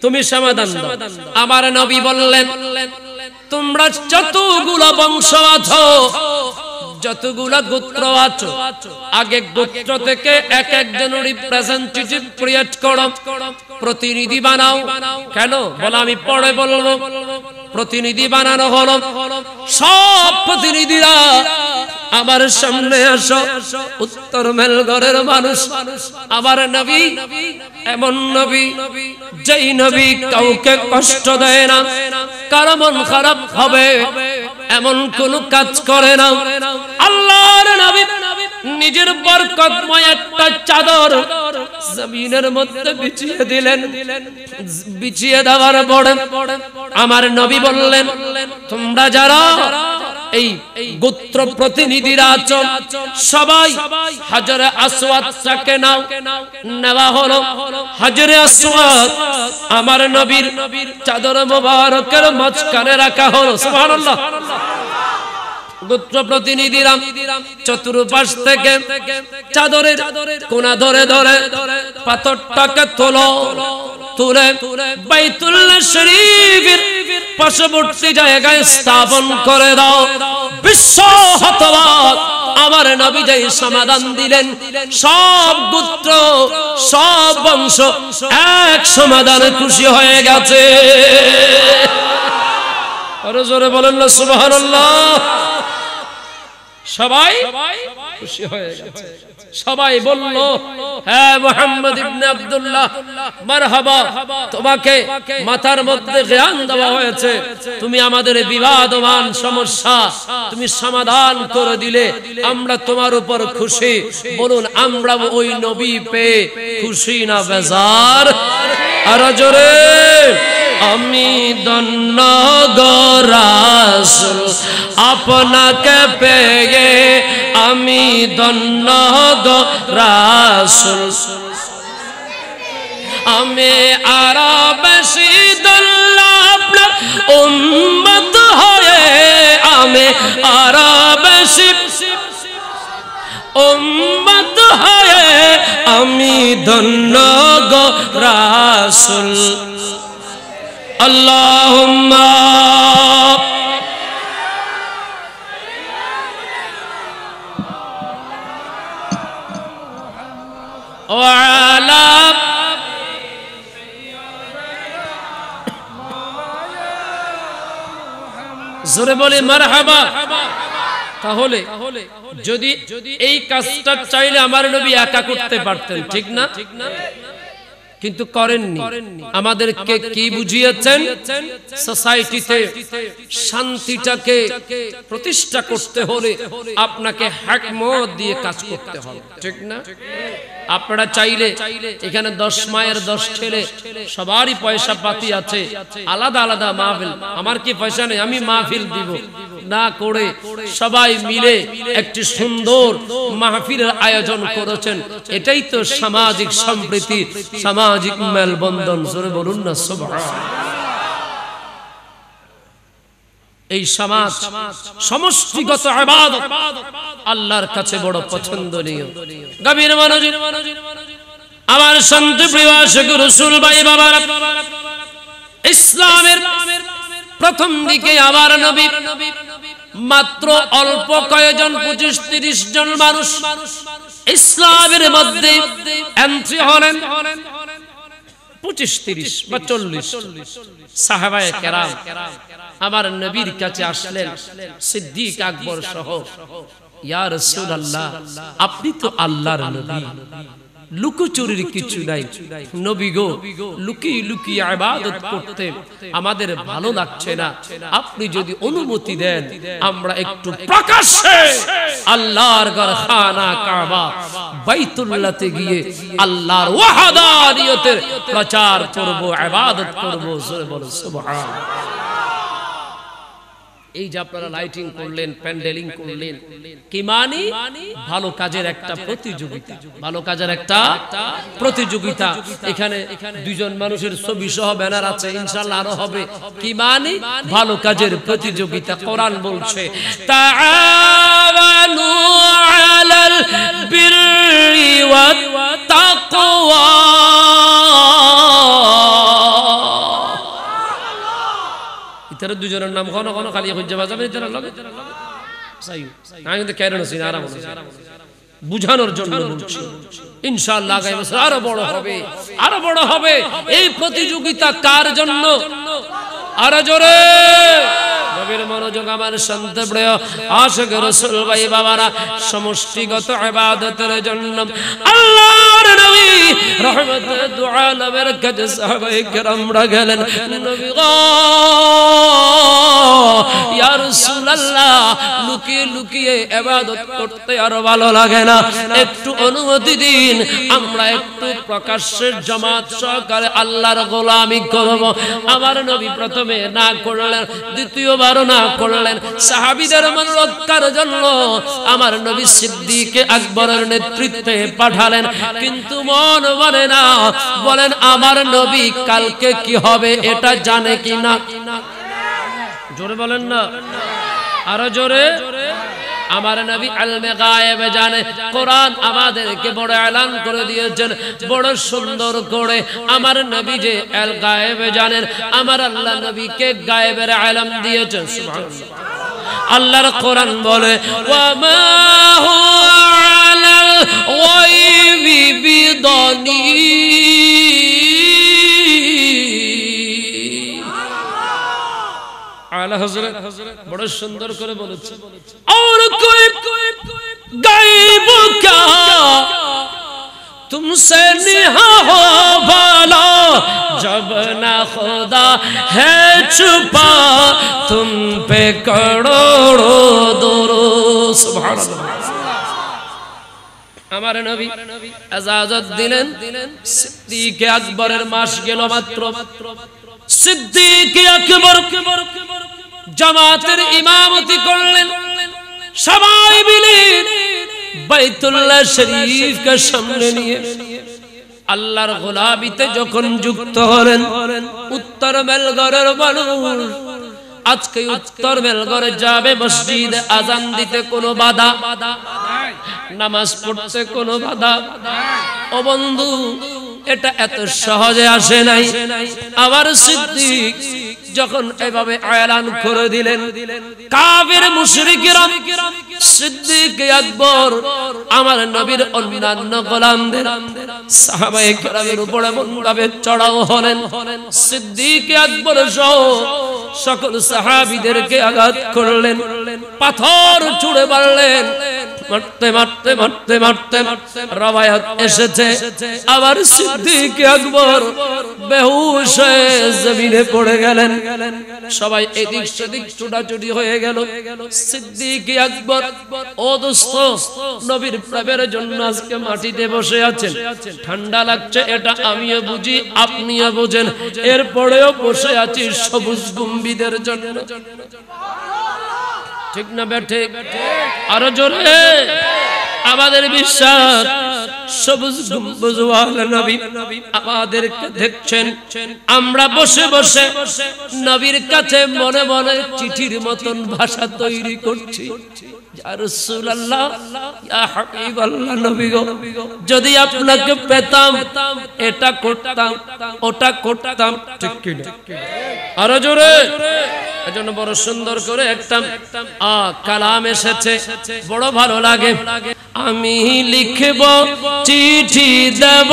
তুমি সমাধান দাও। আমার নবী বললেন, তোমরা যতগুলো বংশ আছো, যতগুলো গোত্র আছো, আগে গোত্র থেকে এক একজন রিপ্রেজেন্টেটিভ ক্রিয়েট করো, প্রতিনিধি বানাও। কেন বলো? আমি পরে বলবো। প্রতিনিধি বানানো হলো, সব প্রতিনিধিরা আমার সামনে আসো। উত্তর মেলঘরের মানুষ, আমার নবী এমন নবী, যেই নবী কাউকে কষ্ট দেয় না, কারো মন খারাপ হবে এমন কোন কাজ করে না। আল্লাহর নবী নিজের বরকতময় একটা চাদর জমিনের মধ্যে বিছিয়ে দিলেন। বিছিয়ে দেওয়ার পরে আমার নবী বললেন, তোমরা যারা এই গোত্র প্রতিনিধিরা আছো, সবাই হাজরে আসওয়াদটাকে নাও। নেওয়া হলো হাজরে আসওয়াদ, আমার নবীর চাদর মোবারকের মাঝখানে রাখা হলো। সুবহানাল্লাহ। গোত্র প্রতিনিধিরা চতুর্পাশ থেকে চাদরের কোনা ধরে ধরে পাথরটাকে তোলো, তুলে বাইতুল্লাহ শরীফের পার্শ্ববর্তী জায়গায় স্থাপন করে দাও। বিশ্ব হতবাক আমার নবী যেই সমাধান দিলেন, সব গোত্র সব বংশ এক সমাধানে খুশি হয়ে গেছে। আরো জোরে বলেন না সুবহানাল্লাহ। সবাই খুশি হয়ে গেছে। সবাই বলল, হ্যাঁ মুহাম্মদ ইবনে আব্দুল্লাহ মারহাবা, তোমাকে মাথার মধ্যে জ্ঞান দেওয়া হয়েছে, তুমি আমাদের বিবাদমান সমস্যা তুমি সমাধান করে দিলে, আমরা তোমার উপর খুশি। বলুন আমরা ওই নবী পেয়ে খুশি না বেজার? আরো জোরে। আমি ধন্য গো রাসূল আপনাকে পেয়ে, আমি ধন্য গো রাসূল, আমি আরো বেশি ধন্য আপনার উম্মত হয়ে, আমি আরো বেশি উম্মত হয়ে, আমি ধন্য গো রাসূল। আল্লাহুম্মা ওয়া আলা জোরে বলি মারহাবা। তাহলে যদি এই কাজটা চাইলে আমার নবী একা করতে পারতেন, ঠিক না? কিন্তু করেননি। আমাদেরকে কি বুঝিয়েছেন? সোসাইটিতে শান্তিটাকে প্রতিষ্ঠা করতে হলে আপনাকে হিকমত দিয়ে কাজ করতে হবে, ঠিক না? আপনারা চাইলে এখানে 10 মায়ের 10 ছেলে, সবারই পয়সা পাতি আছে, আলাদা আলাদা মাহফিল, আমার কি পয়সা নেই আমি মাহফিল দিব না করে সবাই মিলে একটি সুন্দর মাহফিলের আয়োজন করেছেন। এটাই তো সামাজিক সম্প্রীতি, সামাজিক মেলবন্ধন। জোরে বলুন না সুবহানাল্লাহ। এই সমাজ সমষ্টিগত ইবাদত আল্লাহর কাছে বড় পছন্দনীয়। গভীর মনোযোগ আমার শান্তি প্রিয় আশিক রাসূল ভাই বাবারা, ইসলামের প্রথম দিকে আমার নবী মাত্র অল্প কয়েকজন 25-30 জন মানুষ ইসলামের মধ্যে এন্ট্রি হলেন। 25-30 বা 40 সাহাবায়ে কেরাম আমার নবীর কাছে আসলেন, সিদ্দিক আকবর সহ। ইয়া রাসূলুল্লাহ, আপনি তো আল্লাহর নবী, লুকোচুরির কিছু নাই। নবী গো, লুকিয়ে লুকিয়ে ইবাদত করতে আমাদের ভালো লাগছে না, আপনি যদি অনুমতি দেন আমরা একটু প্রকাশ্যে আল্লাহর ঘর খানা কাবা বাইতুল্লাহতে গিয়ে আল্লাহর ওয়াহদানিয়তের প্রচার করব, ইবাদত করব। জোরে বলো সুবহানাল্লাহ। এই যে আপনারা লাইটিং করলেন, প্যান্ডেলিং করলেন, কি মানে? ভালো কাজের একটা প্রতিযোগিতা, ভালো কাজের একটা প্রতিযোগিতা। এখানে 2 জন মানুষের ছবি সহ ব্যানার আছে, ইনশাআল্লাহ আরো হবে। কি মানে? ভালো কাজের প্রতিযোগিতা। কোরআন বলছে তাআওয়ানু আলাল বিররি ওয়াত তাকওয়া। ইতারা 2 জনের নাম কোন কোন খালি হইছে বাজাবে ইতারা লাগে সাই আমি কিন্তু কেন নছি আরাম বুঝানোর জন্য বলছি। ইনশাআল্লাহ আগামী বছর আরো বড় হবে, আরো বড় হবে। এই প্রতিযোগিতা কার জন্য? আরো জোরে নবীর মনোযোগ আমার শান্ত প্রিয় আশিক রাসূল ভাই বাবারা, সমষ্টিগত ইবাদতের জন্য আল্লাহর নবী রহমতের দু আলমের কাছে সাহাবায়ে কেরামরা গেলেন। নবী গো ইয়া রাসূলুল্লাহ, লুকিয়ে লুকিয়ে ইবাদত করতে আর ভালো লাগে না, একটু অনুমতি দিন, আমরা একটু প্রকাশ্যের জামাত সহকারে আল্লাহর গোলামি করব। আমার নবী প্রথমে না করলেন, দ্বিতীয়বার না করলেন। সাহাবীদের মন রক্ষার জন্য আমার নবী সিদ্দিক আকবরের নেতৃত্বে পাঠালেন, কিন্তু মন মানে না। বলেন আমার নবী কালকে কি হবে এটা জানে কি না? জোরে বলেন না, আরো জোরে। আমার নবী ইলমে গায়েব জানে। কোরআন আমাদেরকে বড় এলান করে দিয়েছেন, বড় সুন্দর করে। আমার নবী যে গায়েব জানেন, আমার আল্লাহ নবীকে গায়েবের ইলম দিয়েছেন। সুবহানাল্লাহ। আল্লাহর কোরআন বলে ওয়া মা হুয়া আলাল গায়বি বিদানীন। আলা হযরত বড় সুন্দর করে বলেছে और कोई गायब क्या तुमसे निहा हो वाला जब ना खुदा है छुपा तुम पे करोड़ों दुरूद। सुभान अल्लाह। हमारे नबी इजाजत दिलेन सिद्दीक আকবরের মাস গেল মাত্র। সিদ্দীক আকবর জামাতের ইমামতি করলেন। সবাই মিলে বাইতুল্লাহ শরীফকে সামনে নিয়ে আল্লাহর গোলামিতে যখন যুক্ত হলেন, উত্তর মেলঘরের মানুষ আজকে উত্তর মেলঘরে যাবে মসজিদে আজান দিতে কোনো বাধা, নামাজ পড়তে কোনো বাধা। ও বন্ধু, এটা এত সহজে আসে নাই। আবার সিদ্দীক যখন এভাবে এলান করে দিলেন, কাফের মুশরিকরা সিদ্দীক আকবর আমার নবীর অন্যান্য গোলামদের সাহাবায়ে কেরামের উপরে এমনভাবে চড়াও হলেন, সিদ্দীক আকবর সহ সকল সাহাবীদেরকে আঘাত করলেন, পাথর ছুঁড়ে মারলেন। মারতে মারতে মারতে মারতে রওয়ায়াত এসেছে আবার সিদ্দীক আকবর বেহুশ হয়ে জমিনে পড়ে গেলেন। সবাই এদিক সেদিক ছুটাছুটি হয়ে গেল। সিদ্দীক আকবর ও দোস্ত, নবীর প্রেমের জন্য আজকে মাটিতে বসে আছেন, ঠান্ডা লাগছে এটা আমিও বুঝি আপনিও বোঝেন, এরপরেও বসে আছি সবুজ গম্বুজের জন্য। ঠিক না বেঠে? আরো জোরে। আমাদের বিশ্বাস সবুজ গম্বুজওয়ালা নবী আমাদেরকে দেখছেন। আমরা বসে বসে নবীর কাছে মনে মনে চিঠির মতন ভাষা তৈরি করছি। ইয়া রাসূলুল্লাহ, ইয়া হাবিবাল্লাহ, নবী গো, যদি আপনাকে পেতাম এটা করতাম ওটা করতাম। ঠিক কি না? আরো জোরে। এজন্য বড় সুন্দর করে একটা কালাম এসেছে, বড় ভালো লাগে। আমি লিখব চিঠি দেব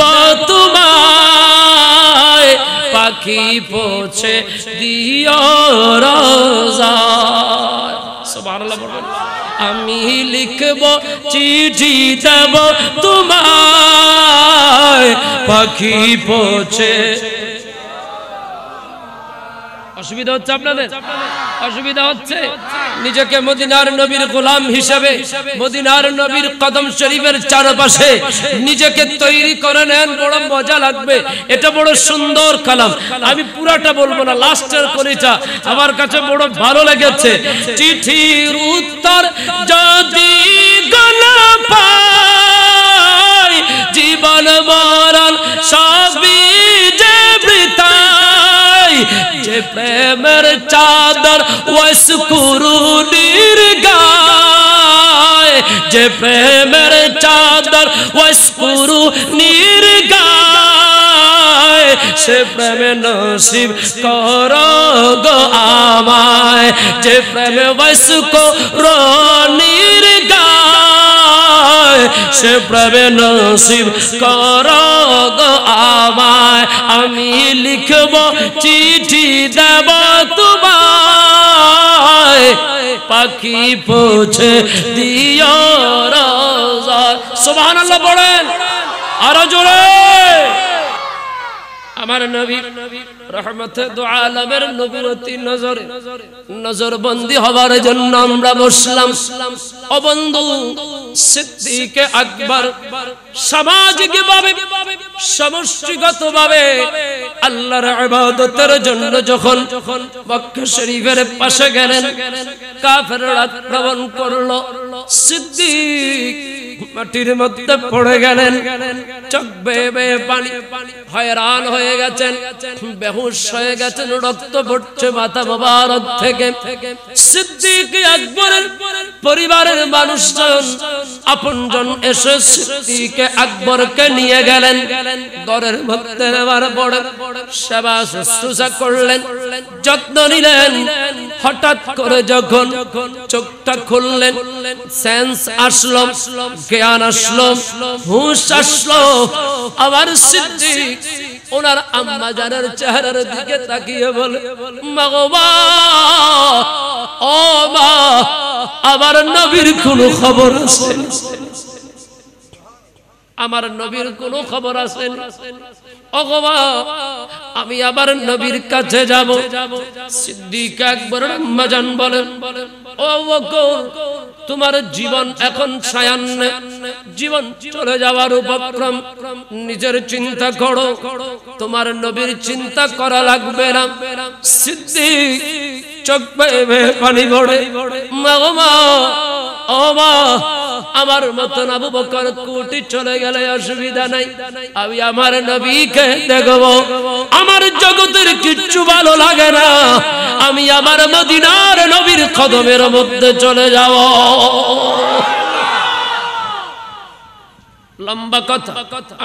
তোমায়, পাখি পৌঁছে দিও রোজায়। সুবহানাল্লাহ বলবেন। আমি লিখব চিঠি দেব তোমায়, পাখি পৌঁছে। অসুবিধা হচ্ছে আপনাদের? অসুবিধা হচ্ছে? নিজেকে মদিনার নবীর গোলাম হিসেবে মদিনার নবীর কদম শরীফের চারপাশে নিজেকে তৈরি করে নেন, বড় মজা লাগবে। এটা বড় সুন্দর কালাম। আমি পুরাটা বলবো না, লাস্টের কলিটা আমার কাছে বড় ভালো লেগেছে। চিঠির উত্তর যদি গলা পাই, জীবন মরণ সবই যে বৃথায়। যে প্রেমের চাদর ওয়াসকুরুনির গায়, যে প্রেমের চাদর ওয়াসকুরুনির গায়, সে প্রেমে নসিব করো গো আমায়। যে প্রেমে ওয়াসকুরুনির গায়, সে প্রেমে নসিব করো গো আমায়। আমি লিখব চিঠি দেব তোমায়, পাখি পৌঁছে দিও রোজায়। সুবহানাল্লাহ বলেন আরো জোরে। আমার নবী রহমতে দু আলমের নবুয়তি নজরবন্দি হবার জন্য আমরা বসলাম। ও বন্ধু, সিদ্দীক আকবর সামাজিকভাবে সমষ্টিগতভাবে আল্লাহর ইবাদতের জন্য যখন মক্কা শরীফের পাশে গেলেন, কাফেররা আক্রমণ করলো। সিদ্দীক মাটির মধ্যে পড়ে গেলেন, চোখ বেয়ে বেয়ে পানি, হয়রান হয়ে গেছেন, বেহুশ হয়ে গেছেন, রক্ত পড়ছে মাথা মোবারক থেকে। সিদ্দীক আকবরের পরিবারের মানুষজন আপনজন এসে সিদ্দীক আকবরকে নিয়ে গেলেন ঘরের মধ্যে নেওয়ার পরে সেবা শুশ্রূষা করলেন, যত্ন নিলেন। হঠাৎ করে যখন চোখটা খুললেন, সেন্স আসলো, জ্ঞান আসলো, হুঁশ আসলো, আমার সিদ্দিক ওনার আম্মা জানের চেহারার দিকে তাকিয়ে বলে, মা গো মা, ও মা, আমার নবীর কোনো খবর আছে? আমার নবীর কোনো খবর আছে? ও গো মা, আমি আবার নবীর কাছে যাব। সিদ্দিক আকবর আম্মা জান বলেন, ও বকর, তোমার জীবন এখন সায়ান্নে, জীবন চলে যাওয়ার উপক্রম, নিজের চিন্তা করো, তোমার নবীর চিন্তা করা লাগবে না। সিদ্দিক চোখ বেয়ে পানি পড়ে, মা গো মা, ও মা, আমার মতন আবু বকর কোটি চলে গেলে অসুবিধা নাই, আমি আমার নবীকে দেখব। আমার জগতের কিচ্ছু ভালো লাগে না, আমি আমার মদিনার নবীর কদমের মধ্যে চলে যাব। লম্বা কথা,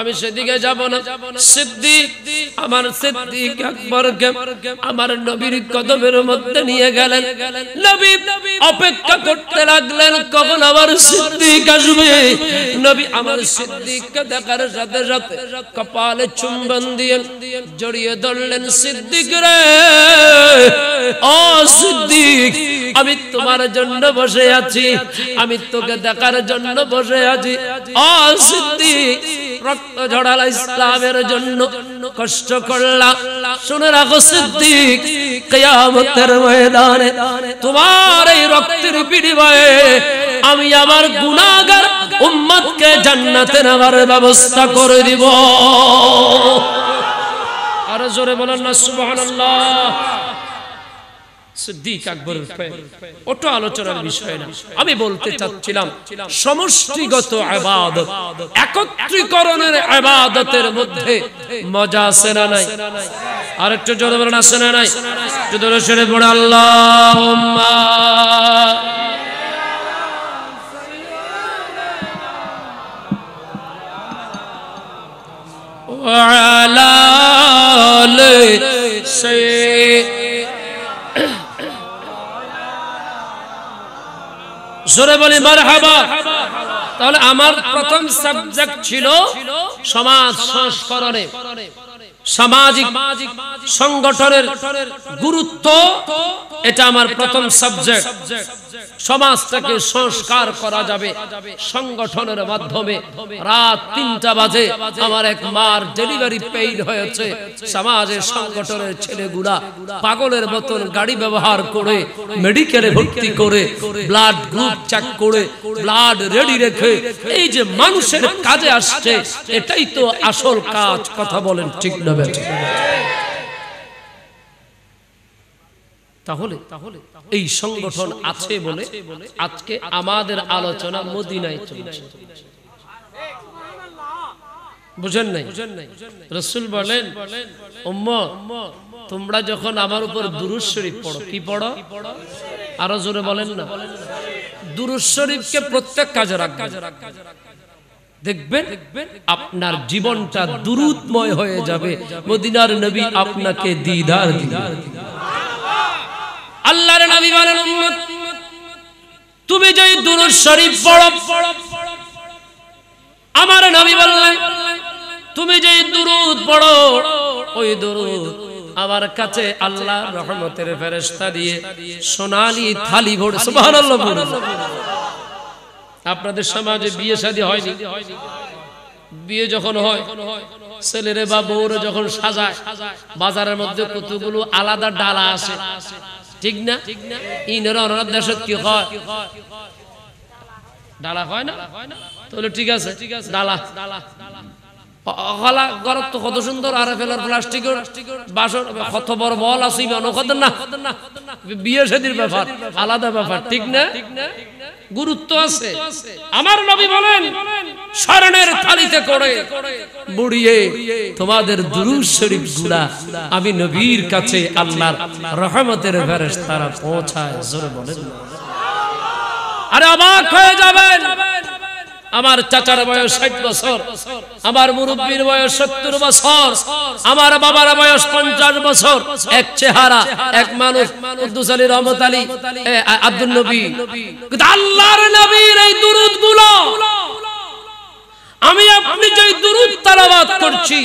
আমি সেদিকে যাব না। সিদ্দিক, আমার সিদ্দিক আকবরকে আমার নবীর কদমের মধ্যে নিয়ে গেলেন। নবী অপেক্ষা করতে লাগলেন কখন আমার সিদ্দিক আসবে। নবী আমার সিদ্দিককে দেখার সাথে সাথে কপালে চুম্বন দিয়ে জড়িয়ে ধরলেন। সিদ্দিক রে, ও সিদ্দিক, আমি তোমার জন্য বসে আছি, আমি তোকে দেখার জন্য বসে আছি। ও সিদ্দিক, রক্ত ঝরালা ইসলামের জন্য কষ্ট করলা, শুনে রাখো সিদ্দিক, কিয়ামতের ময়দানে তোমার এই রক্তের বিনিময়ে আমি আমার গুনাহগার উম্মতকে জান্নাতে নেওয়ার ব্যবস্থা করে দিব। আর জোরে বলেন না সুবহানাল্লাহ। সিদ্দিক আকবরের ওটা আলোচনার বিষয় না, আমি বলতে চাচ্ছিলাম সমষ্টিগত ইবাদত, একত্রীকরণের ইবাদতের মধ্যে মজা আছে না নাই? আর একটু জোরে বলেন আছে না নাই? যদি জোরে পড়ে আল্লাহুম্মা ওয়া আলা আলি সাইয়্যিদ, জোরে বলি মারহাবা। তাহলে আমার প্রথম সাবজেক্ট ছিল সমাজ সংস্করণে, সামাজিক সংগঠনের গুরুত্ব, এটা আমার প্রথম সাবজেক্ট। সমাজটাকে সংস্কার করা যাবে সংগঠনের মাধ্যমে। রাত ৩টা বাজে আমার এক মার ডেলিভারি পেইন হয়েছে। সমাজের সংগঠনের ছেলেগুলা পাগলের মতন গাড়ি ব্যবহার করে মেডিকেলে ভর্তি করে ব্লাড গ্রুপ চেক করে ব্লাড রেডি রেখে এই যে মানুষের কাজে আসছে, এটাই তো আসল কাজ। কথা বলেন ঠিক না? তাহলে এই সংগঠন আছে বলে আজকে আমাদের আলোচনা মদিনায় চলছে। বুঝেন নাই? রাসূল বলেন, উম্মত, তোমরা যখন আমার উপর দুরূদ শরীফ পড়ো, কি পড়ো? আরো জোরে বলেন না। দুরূদ শরীফকে প্রত্যেক কাজে রাখবেন, দেখবেন আপনার জীবনটা দুরূদময় হয়ে যাবে। মদিনার নবী আপনাকে দিদার দিবেন। আল্লাহর নবী বলেন, উম্মত, তুমি যেই দুরূদ শরীফ পড়ো, আমার নবী বললেন, তুমি যেই দুরূদ পড়ো, ওই দুরূদ আমার কাছে আল্লাহ রহমতের ফেরেশতা দিয়ে সোনালী থালি ভরে, সুবহানাল্লাহ বলুন। আপনাদের সমাজে বিয়ে শাদী হয়নি? বিয়ে যখন হয়, ছেলেরে বা বউরে যখন সাজায়, বাজারের মধ্যে কতগুলো আলাদা ডালা আছে, ঠিক না? ইনারা ওনার দেশে কি হয়? ডালা হয় না? তাহলে ঠিক আছে, ডালা কত সুন্দর আর ফেলার প্লাস্টিকের বাসন, কত বড় বল আছে না? বিয়ে শাদীর ব্যাপার আলাদা ব্যাপার, ঠিক না? গুরুত্ব আছে। আমার নবী বলেন, স্মরণের থালিতে করে বুড়িয়ে তোমাদের দুরূদ শরীফ গুলা আমি নবীর কাছে আল্লাহর রহমতের ফেরেশতারা পৌঁছায়। জোরে বলেন। আরে অবাক হয়ে যাবেন, আমার চাচার বয়স 60 বছর, আমার মুরব্বির বয়স 70 বছর, আমার বাবার বয়স 50 বছর। এক চেহারা, এক মানুষ, কুদ্দুস আলী রহমত আলী আব্দুল নবী। কিন্তু আল্লাহর নবীর এই দুরূদগুলো আমি আপনি যে দুরূদ তেলাওয়াত করছি,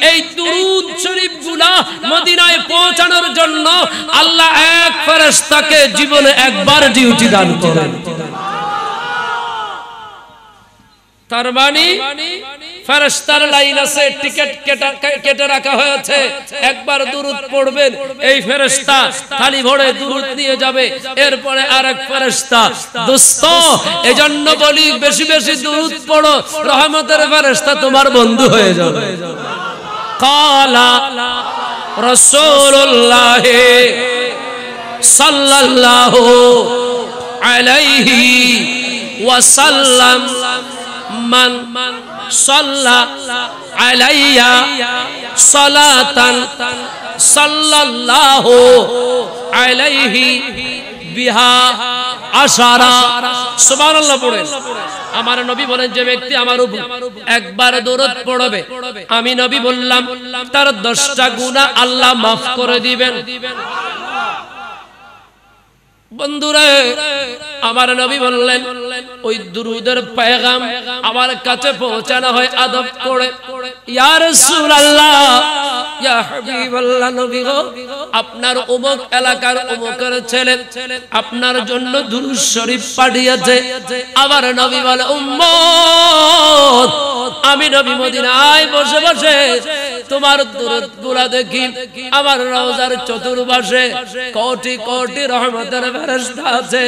এই দুরূদ শরীফগুলো মদিনায় পৌঁছানোর জন্য আল্লাহ এক ফেরেশতাকে জীবনে একবার ডিউটি দান করেন। তার মানে ফেরেশতার লাইন আছে, টিকিট কেটে রাখা হয়েছে। একবার দুরূদ পড়বেন, এই ফেরেশতা থালি ভরে দুরূদ নিয়ে যাবে, এরপরে আরেক ফেরেশতা। দোস্ত, এজন্য বলি বেশি বেশি দুরূদ পড়ো, রহমতের ফেরেশতা তোমার বন্ধু হয়ে যাবে। কালা রাসূলুল্লাহ সাল্লাল্লাহু আলাইহি ওয়াসাল্লাম মান সাল্লা আলাইয়া সালাতান সাল্লাল্লাহু আলাইহি বিহা আশারা। সুবহানাল্লাহ পড়েন। আমার নবী বলেন, যে ব্যক্তি আমার উপর একবার দরুদ পড়বে, আমি নবী বললাম তার 10টা গুনাহ আল্লাহ মাফ করে দিবেন। বন্ধুরে, আমার নবী বললেন ওই দুরুদের পেগাম আমার কাছে পৌঁছানো হয় আদব করে। ইয়া রাসূলুল্লাহ, ইয়া হাবিবাল্লাহ, নবী গো, আপনার অমুক এলাকার অমুকের ছেলে আপনার জন্য দুরূদ শরীফ পাঠিয়েছে। আবার নবী বলে, উম্মত, আমি নবী মদিনায় বসে বসে তোমার দুরূদগুলো দেখি, আমার রওজার চতুর্পাশে কোটি কোটি রহমতের ফেরেশতা আছে,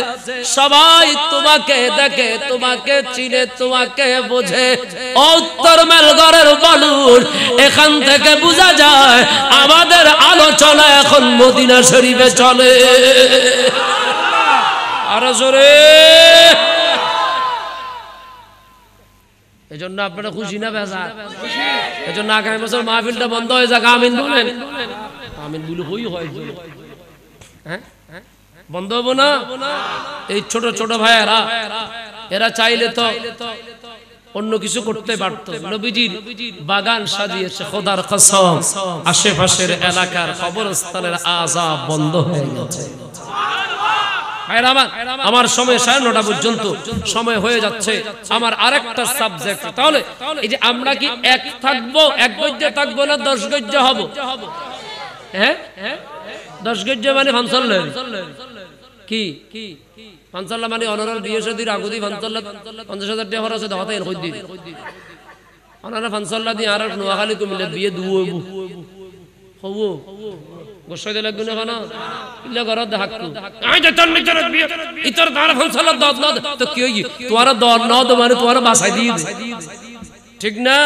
সবাই তোমাকে দেখে, তোমাকে চিনে, তোমাকে বোঝে। উত্তর মেলঘরের মানুষ, এখান থেকে বোঝা যায় আমাদের আলোচনা এখন মদিনা শরীফে চলে। আরো জোরে। এজন্য আপনারা খুশি না বেজার? এজন্য আগামী বছর মাহফিলটা বন্ধ হয়ে যাক। আমিন বলেন। আমিন বলে হই হয়, হ্যাঁ বন্ধ হবো না? এই ছোট ছোট ভাইয়েরা, এরা চাইলে তো অন্য কিছু করতে পারত। নবীজির বাগান সাজিয়েছে, খোদার কসম আশেপাশের এলাকার কবরস্থানের আযাব বন্ধ হয়ে গেছে। আমার সময় 9:30 পর্যন্ত সময় হয়ে যাচ্ছে। আমার আরেকটা সাবজেক্ট, তাহলে এই যে আমরা কি এক থাকবো, এক গজ্জে থাকবো না 10 গজ্জে হব? হ্যাঁ, 10 গজ্জে মানে ফানসাল্লা কি ফানসাল্লা মানে অনরার বিয়ে শাদীর আগুদি ফানসাল্লা 50,000 টাকা খরচ আছে, হতে কই দিন অনরা ফানসাল্লা দি আর নোয়াখালী কমিলে বিয়ে দুইব হবো গোসাই দে লাগবে না ইল্লা ঘর দেখাকু আই যে তোর মিটার বিয়ে ইতর দার ফানসাল্লা দদ না তো কি হই তোরা দদ না দ মানে তোরা বাসাই দিয়ে দে, ঠিক না?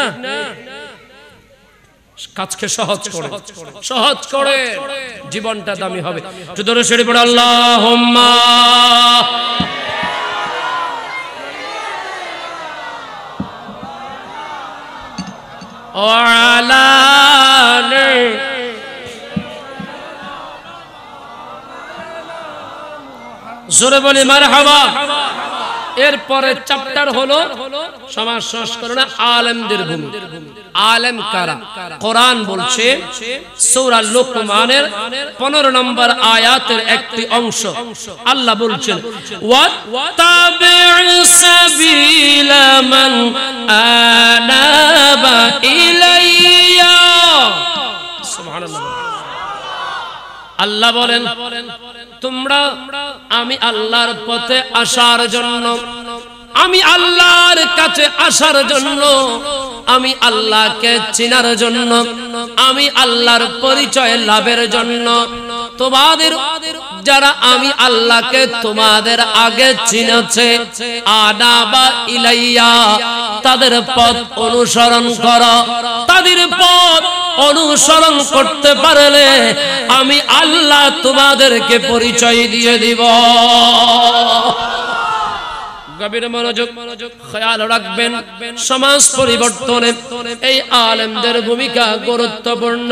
কাজকে সহজ করে জীবনটা দামি হবে। জোরে সেরে পড়ে আল্লাহুম্মা ওয়ালা জোরে বলি মারহাবা। এরপরে চ্যাপ্টার হলো সমাজ সংস্করণ, আলেমদের ভূমি। আলেম কারা? কোরআন বলছে সূরা লুকমানের 15 নম্বর আয়াতের একটি অংশ, আল্লাহ বলছেন ওয়াতাবি সাবিলা মান আনাবা ইলাইয়া। সুবহানাল্লাহ। আল্লাহ বলেন তোমরা আমি আল্লাহর পথে আসার জন্য, আমি আল্লাহর কাছে আসার জন্য, আমি আল্লাহকে চিনার জন্য, আমি আল্লাহর পরিচয় লাভের জন্য তোমাদের যারা আমি আল্লাহকে তোমাদের আগে চিনেছে আনাবা ইলাইয়া, তাদের পথ অনুসরণ করো। তাদের পথ অনুসরণ করতে পারলে আমি আল্লাহ তোমাদেরকে পরিচয় দিয়ে দিব। গভীর মনোযোগ খেয়াল রাখবেন সমাজ পরিবর্তনে এই আলেমদের ভূমিকা গুরুত্বপূর্ণ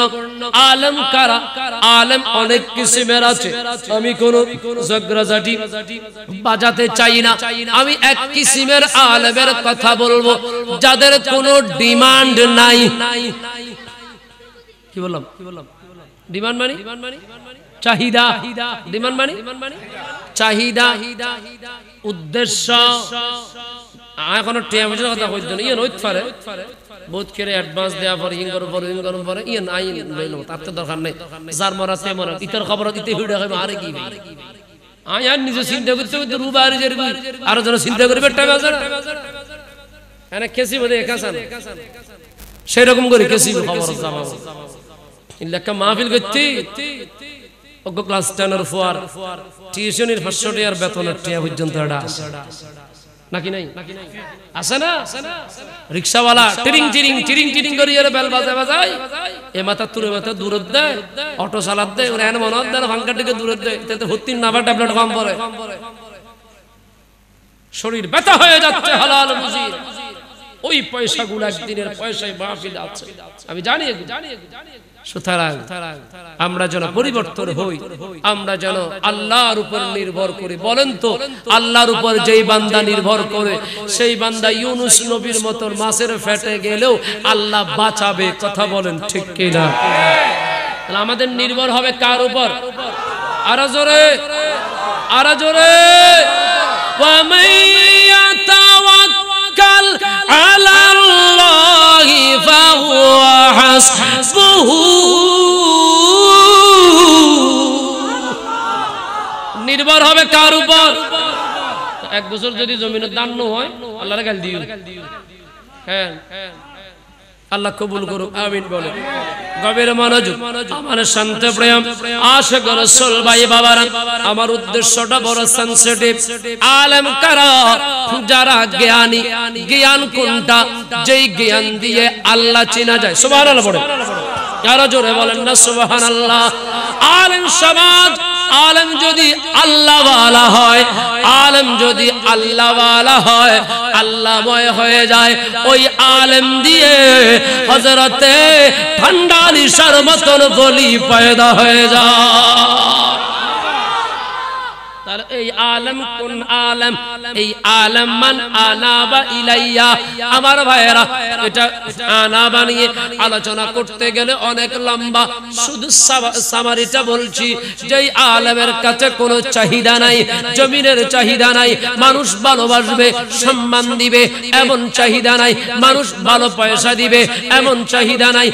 আলেম কারা আলেম অনেক কিসিমের আছে আমি কোন ঝগড়াঝাটি বাজাতে চাই না আমি এক কিসিমের আলেমের কথা বলবো যাদের কোনো ডিমান্ড নাই কি বললাম ডিমান্ড মানে চাহিদা ডিমান্ড মানে চাহিদা উদ্দেশ্য এখনো টেমজের কথা কইতো না ইয়ে নইত পারে বহুত করে অ্যাডভান্স দেয়া পরে ইন পরে ইয়ে নাই লইলো তার তো দরকার নাই যার মরাতে মরা ইতর খবর দিতে ভিডিও কই আরে কি ভাই আর নিজে চিন্তা করতে করতে রুবারি জের আর যেন চিন্তা করবে টাকা আছে না এনে কেসি বলে একাসান সেই রকম করে কেসি খবর জামাও ইল্লাকা মাহফিল করতে অগ ক্লাস 10 এর ফোয়ার টিউশনের 500 টাকার বেতনের টাকা পর্যন্ত এটা নাকি নাই আছে না রিকশাওয়ালা টিরিং টিরিং টিরিং টিরিং করে এর বেল বাজায় এ মাথা তুলে মাথা দূর দেয় অটো চালাত দেয় ওর এন মনত দেয় ভাঙ্কা থেকে দূর দেয় এতে হত্তির নাভা ট্যাবলেট কম পড়ে শরীর ব্যথা হয়ে যাচ্ছে হালাল রুজি ওই পয়সাগুলো একদিনের পয়সায় মাহফিল আছে আমি জানি সুতরাং আমরা যেন পরিবর্তন হই আমরা যেন আল্লাহর উপর নির্ভর করি বলেন তো আল্লাহর উপর যেই বান্দা নির্ভর করে সেই বান্দা ইউনুস নবীর মতো মাছের পেটে গেলেও আল্লাহ বাঁচাবে কথা বলেন ঠিক কি না তাহলে আমাদের নির্ভর হবে কার উপর আরো জোরে ওয়া মাইয়াতাওয়াক্কাল আলাল্লাহি ফাহুয়া হাসবুহু নির্ভর হবে কার উপর এক বছর যদি জমিনের দান হয় আল্লাহর গাল দিও হ্যাঁ আল্লাহ কবুল করুক আমিন বলে গভীর মনোযোগ আমার শান্ত প্রেম আশিক রাসূল ভাই বাবারা আমার উদ্দেশ্যটা বড় সেনসিটিভ আলেম কারা যারা জ্ঞানী জ্ঞান কোনটা যেই জ্ঞান দিয়ে আল্লাহ চেনা যায় সুবহানাল্লাহ বলেন যারা জোরে বলেন না সুবহানাল্লাহ আলেম সমাজ আলেম যদি আল্লাহ ওয়ালা হয় আলেম যদি আল্লাহ ওয়ালা হয় আল্লাহময় হয়ে যায় ওই আলেম দিয়ে হযরতে ঠান্ডালি শরবতন বলি পয়দা হয়ে যায় তার এই আলেম কোন আলেম এই আলেম মান আনাবা ইলাইয়া আমার ভাইরা এটা আনাবা নিয়ে আলোচনা করতে গেলে অনেক লম্বা শুধু সামারিটা বলছি যেই আলেমের কাছে কোনো চাহিদা নাই জমিনের চাহিদা নাই মানুষ ভালোবাসবে সম্মান দিবে এমন চাহিদা নাই মানুষ ভালো পয়সা দিবে এমন চাহিদা নাই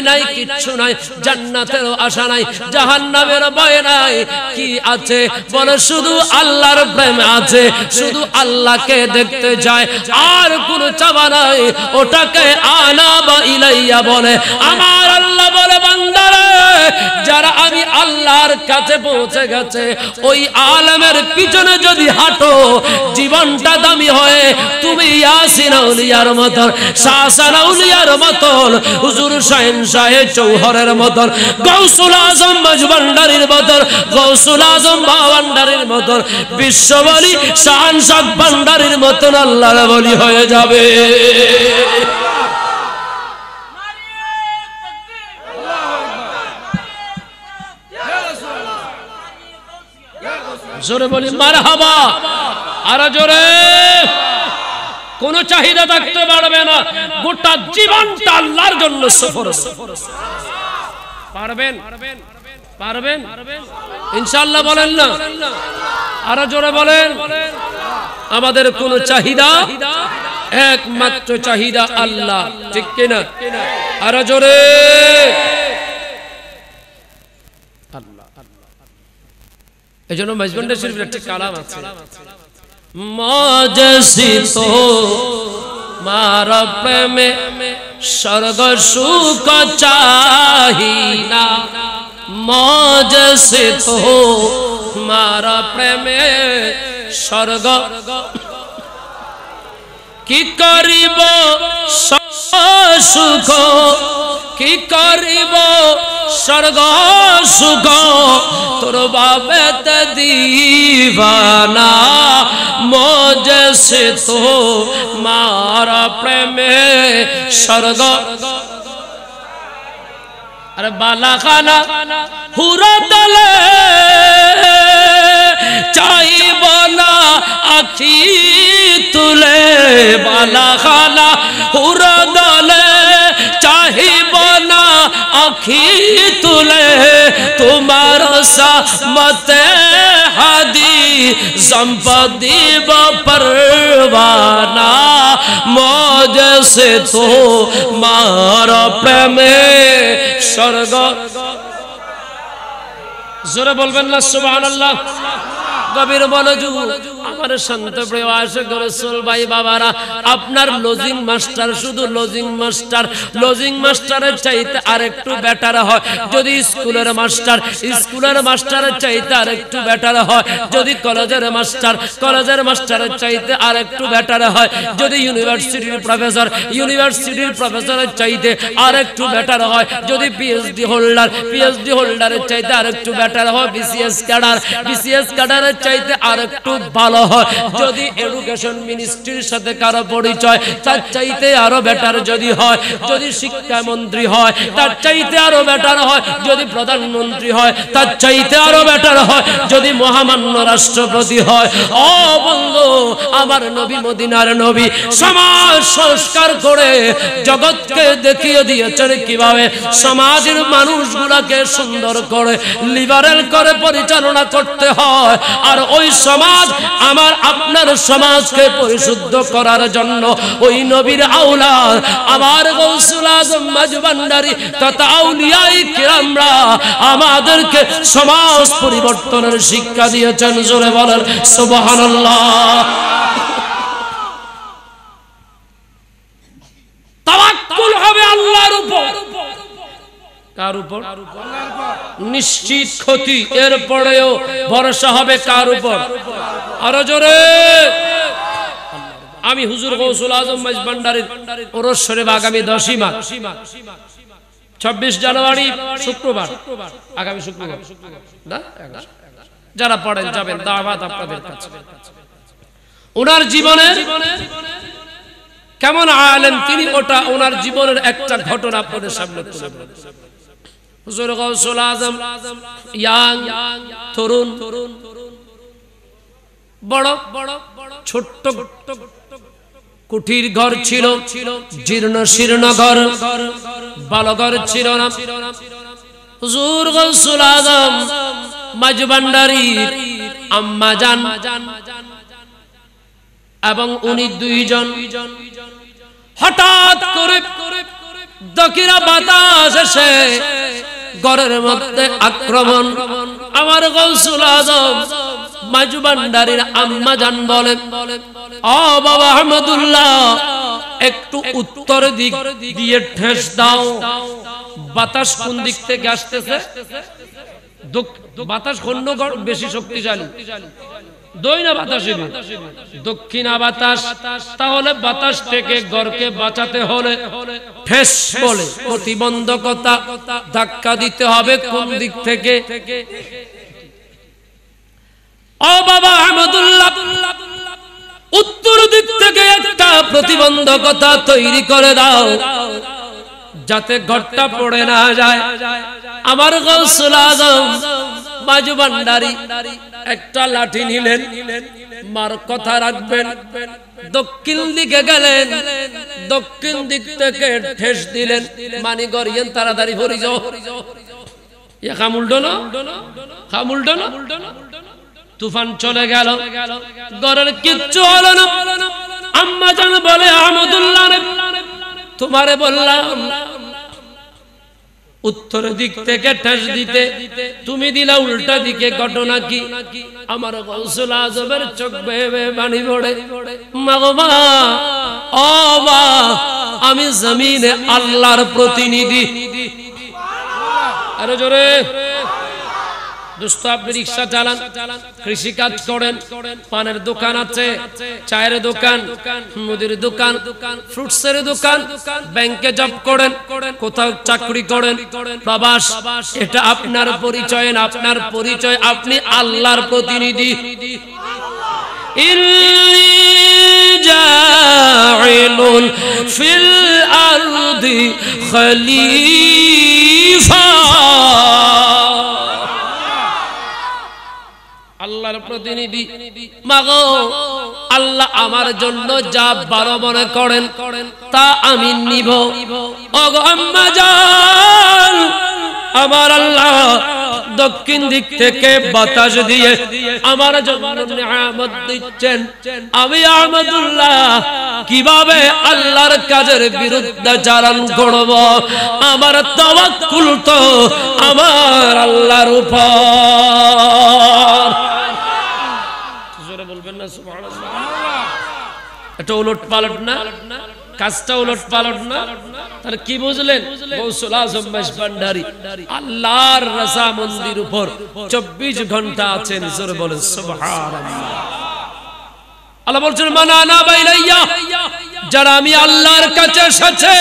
নাই কিচ্ছু নাই জান্নাতেরও আশা নাই জাহান্নামের ভয় নাই কি আছে বলে শুধু আল্লাহর প্রেম আছে শুধু আল্লাহকে দেখতে যায় আর কোনো চাওয়া নাই ওটাকে আনাবা ইলাইয়া বলে আমার আল্লাহ বলে বান্দারে যারা আমি আল্লাহর কাছে পৌঁছে গেছে ওই আলেমের পিছনে যদি হাঁটো জীবনটা দামি হয়ে তুমি ইয়াসিন আউলিয়ার মতন শাহসান আউলিয়ার মতন হুজুর শাহিন শাহে চৌহরের মতন গৌসুল আজম মজভান্ডারির মতন গৌসুল আজম ভান্ডারির মতন বিশ্ববলি শান শাহ ভান্ডারির মতন আল্লাহর বলি হয়ে যাবে জোরে বলি মারহাবা আর জোরে কোন চাহিদা থাকতে পারবে না গোটা জীবনটা আল্লাহর জন্য সফর পারবেন ইনশাআল্লাহ বলেন না আর জোরে বলেন আমাদের কোন চাহিদা একমাত্র চাহিদা আল্লাহ ঠিক কিনা আর জোরে এজন্য মজবন্ডে শরীফের একটা কালাম আছে মজসি তো মার প্রেমে স্বর্গ সুখ চাহি না মজসি তো মার প্রেমে স্বর্গ কি করিব সুখ কি করিব স্বর্গ সুখ তোর বাবেতে দিবানা মজে সে তো মারা প্রেমে স্বর্গ আরে বালা খানা হুরা দলে চাইব না আখি তুলে বালা খানা হুরা দলে চাইব না আখি তুলে তোমার সামতে হাদি সম্পদি পরবানা মজে সে তো মার প্রেমে স্বর্গ জোরে বলবেন না সুবহানাল্লাহ গভীর মনোযোগ আমার শান্ত প্রিয় আশিক রাসূল ভাই বাবারা আপনার লজিং মাস্টার শুধু লজিং মাস্টারের চাইতে আরেকটু বেটার হয় যদি স্কুলের মাস্টারের চাইতে আরেকটু বেটার হয় যদি কলেজের মাস্টারের চাইতে আরেকটু বেটার হয় যদি ইউনিভার্সিটির প্রফেসরের চাইতে আরেকটু বেটার হয় যদি পিএইচডি হোল্ডারের চাইতে আরেকটু বেটার হয় বিসিএস ক্যাডারের চাইতে আরেকটু ভালো হয় যদি এডুকেশন মিনিস্ট্রির সাথে কারো পরিচয় তার চাইতে আরো বেটার যদি হয় যদি শিক্ষামন্ত্রী হয় তার চাইতে আরো বেটার হয় যদি প্রধানমন্ত্রী হয় তার চাইতে আরো বেটার হয় যদি মহামান্য রাষ্ট্রপতি হয় ও বন্ধু আমার নবী মদিনার নবী সমাজ সংস্কার করে জগৎকে দেখিয়ে দিয়েছেন কিভাবে সমাজের মানুষগুলোকে সুন্দর করে লিবারেল করে পরিচালনা করতে হয় আর ওই সমাজ আমার আপনার সমাজকে পরিশুদ্ধ করার জন্য ওই নবীর আওলাদ আমার গৌসুল আজম মাজভান্ডারী তথা আউলিয়ায়ে কিরামরা আমাদেরকে সমাজ পরিবর্তনের শিক্ষা দিয়েছেন জোরে বলেন সুবহানাল্লাহ তাওয়াক্কুল হবে আল্লাহর উপর কার উপর নিশ্চিত ক্ষতি এরপরেও ভরসা হবে কার উপর আরো জোরে আমি হুজুর গৌসুল আজম মাজভান্ডারীর ওরস শরীফ আগামী 10ই মার্চ 26 জানুয়ারি শুক্রবার আগামী শুক্রবার না যারা পড়েন যাবেন দাওয়াত আপনাদের কাছে ওনার জীবনে কেমন আলেম তিনি ওটা ওনার জীবনের একটা ঘটনা আপনাদের সামনে তুলে ধরেছেন হুজুর গৌসুল আজম ইয়াং তরুণ বড় ছোট্ট কুঠির ঘর ছিল জীর্ণ শীর্ণ ঘর ভালো ঘর ছিল না হুজুর গৌসুল আজম মাজভান্ডারী আম্মা জান এবং উনি দুইজন হঠাৎ করে দক্ষিণা বাতাস এসে ঘরের মধ্যে আক্রমণ আমার গৌসুল আজম মাজভান্ডারীর আম্মা জান বলেন ও বাবা আহমদুল্লাহ একটু উত্তর দিক দিয়ে ঠেস দাও বাতাস কোন দিক থেকে আসতেছে বাতাস কোন বেশি শক্তিশালী দইনা বাতাস দক্ষিণা বাতাস তাহলে বাতাস থেকে ঘরকে বাঁচাতে হলে ঠেস বলে প্রতিবন্ধকতা ধাক্কা দিতে হবে কোন দিক থেকে ও বাবা আহমদুল্লাহ উত্তর দিক থেকে একটা প্রতিবন্ধকতা তৈরি করে দাও যাতে ঘরটা পড়ে না যায় আমার গৌসুল আজম মাজভান্ডারী একটা লাঠি নিলেন মার কথা রাখবেন দক্ষিণ দিকে গেলেন দক্ষিণ দিক থেকে ঠেস দিলেন মানি গরিয়েন তাড়াতাড়ি ভরি যাও খাম উল্টো না তুফান চলে গেল ঘরের কিচ্ছু হলো না আম্মা জান বলে আহমদুল্লাহ তোমারে বললাম উত্তর দিক থেকে ঠেস দিতে তুমি দিলা উল্টা দিকে ঘটনা কি আমার গৌসুল আজমের চোখ বেয়ে পানি পড়ে মা গো মা ও মা আমি জমিনে আল্লাহর প্রতিনিধি আরে জোরে দোস্ত আপনি রিক্সা চালান, কৃষি কাজ করেন, পানের দোকান আছে, চায়ের দোকান, মুদির দোকান, ফ্রুটসের দোকান, ব্যাংকে জব করেন, কোথাও চাকরি করেন, প্রবাস, এটা আপনার পরিচয় না। আপনার পরিচয় আপনি আল্লাহর প্রতিনিধি। জাইলুন ফিল আরদি খলিফা, আল্লাহর প্রতিনিধি। মাগো আল্লাহ আমার জন্য যা ভালো মনে করেন তা আমি নিব। ওগো আম্মা জান, আমার আল্লাহ দক্ষিণ দিক থেকে বাতাস দিয়ে আমার জন্য নিয়ামত দিচ্ছেন। আমি আহমদুল্লাহ কিভাবে আল্লাহর কাজের বিরুদ্ধাচরণ করব? আমার তাওয়াক্কুল তো আমার আল্লাহর উপর। জোরে বলবেন না সুবহানাল্লাহ? এটা উলট পালট না, কাজটা উলট পালট না। তার কি বুঝলেন? গৌসুল আজম মেশভান্ডারী আল্লাহর রাজা মন্দির উপর 24 ঘন্টা আছেন। জোরে বলেন সুবহানাল্লাহ। আল্লাহ বলছেন মান আনাবা ইলাইয়া, যারা আমি আল্লাহর কাছে এসেছে,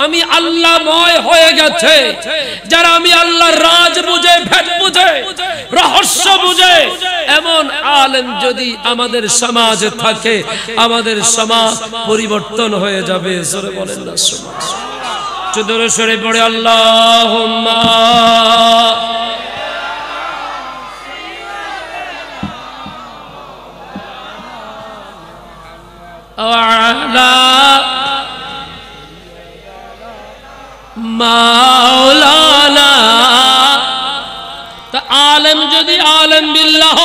আমি আল্লাহময় হয়ে গেছে, যারা আমি আল্লাহর রাজ বুঝে, ভেদ বুঝে, রহস্য বুঝে, এমন আলেম যদি আমাদের সমাজে থাকে, আমাদের সমাজ পরিবর্তন হয়ে যাবে। জোরে বলেন না সুবহানাল্লাহ। চতুরে সরে পড়ে আল্লাহুম্মা ওয়ালা মাওলানা। তা আলেম যদি আলেম বিল্লাহ,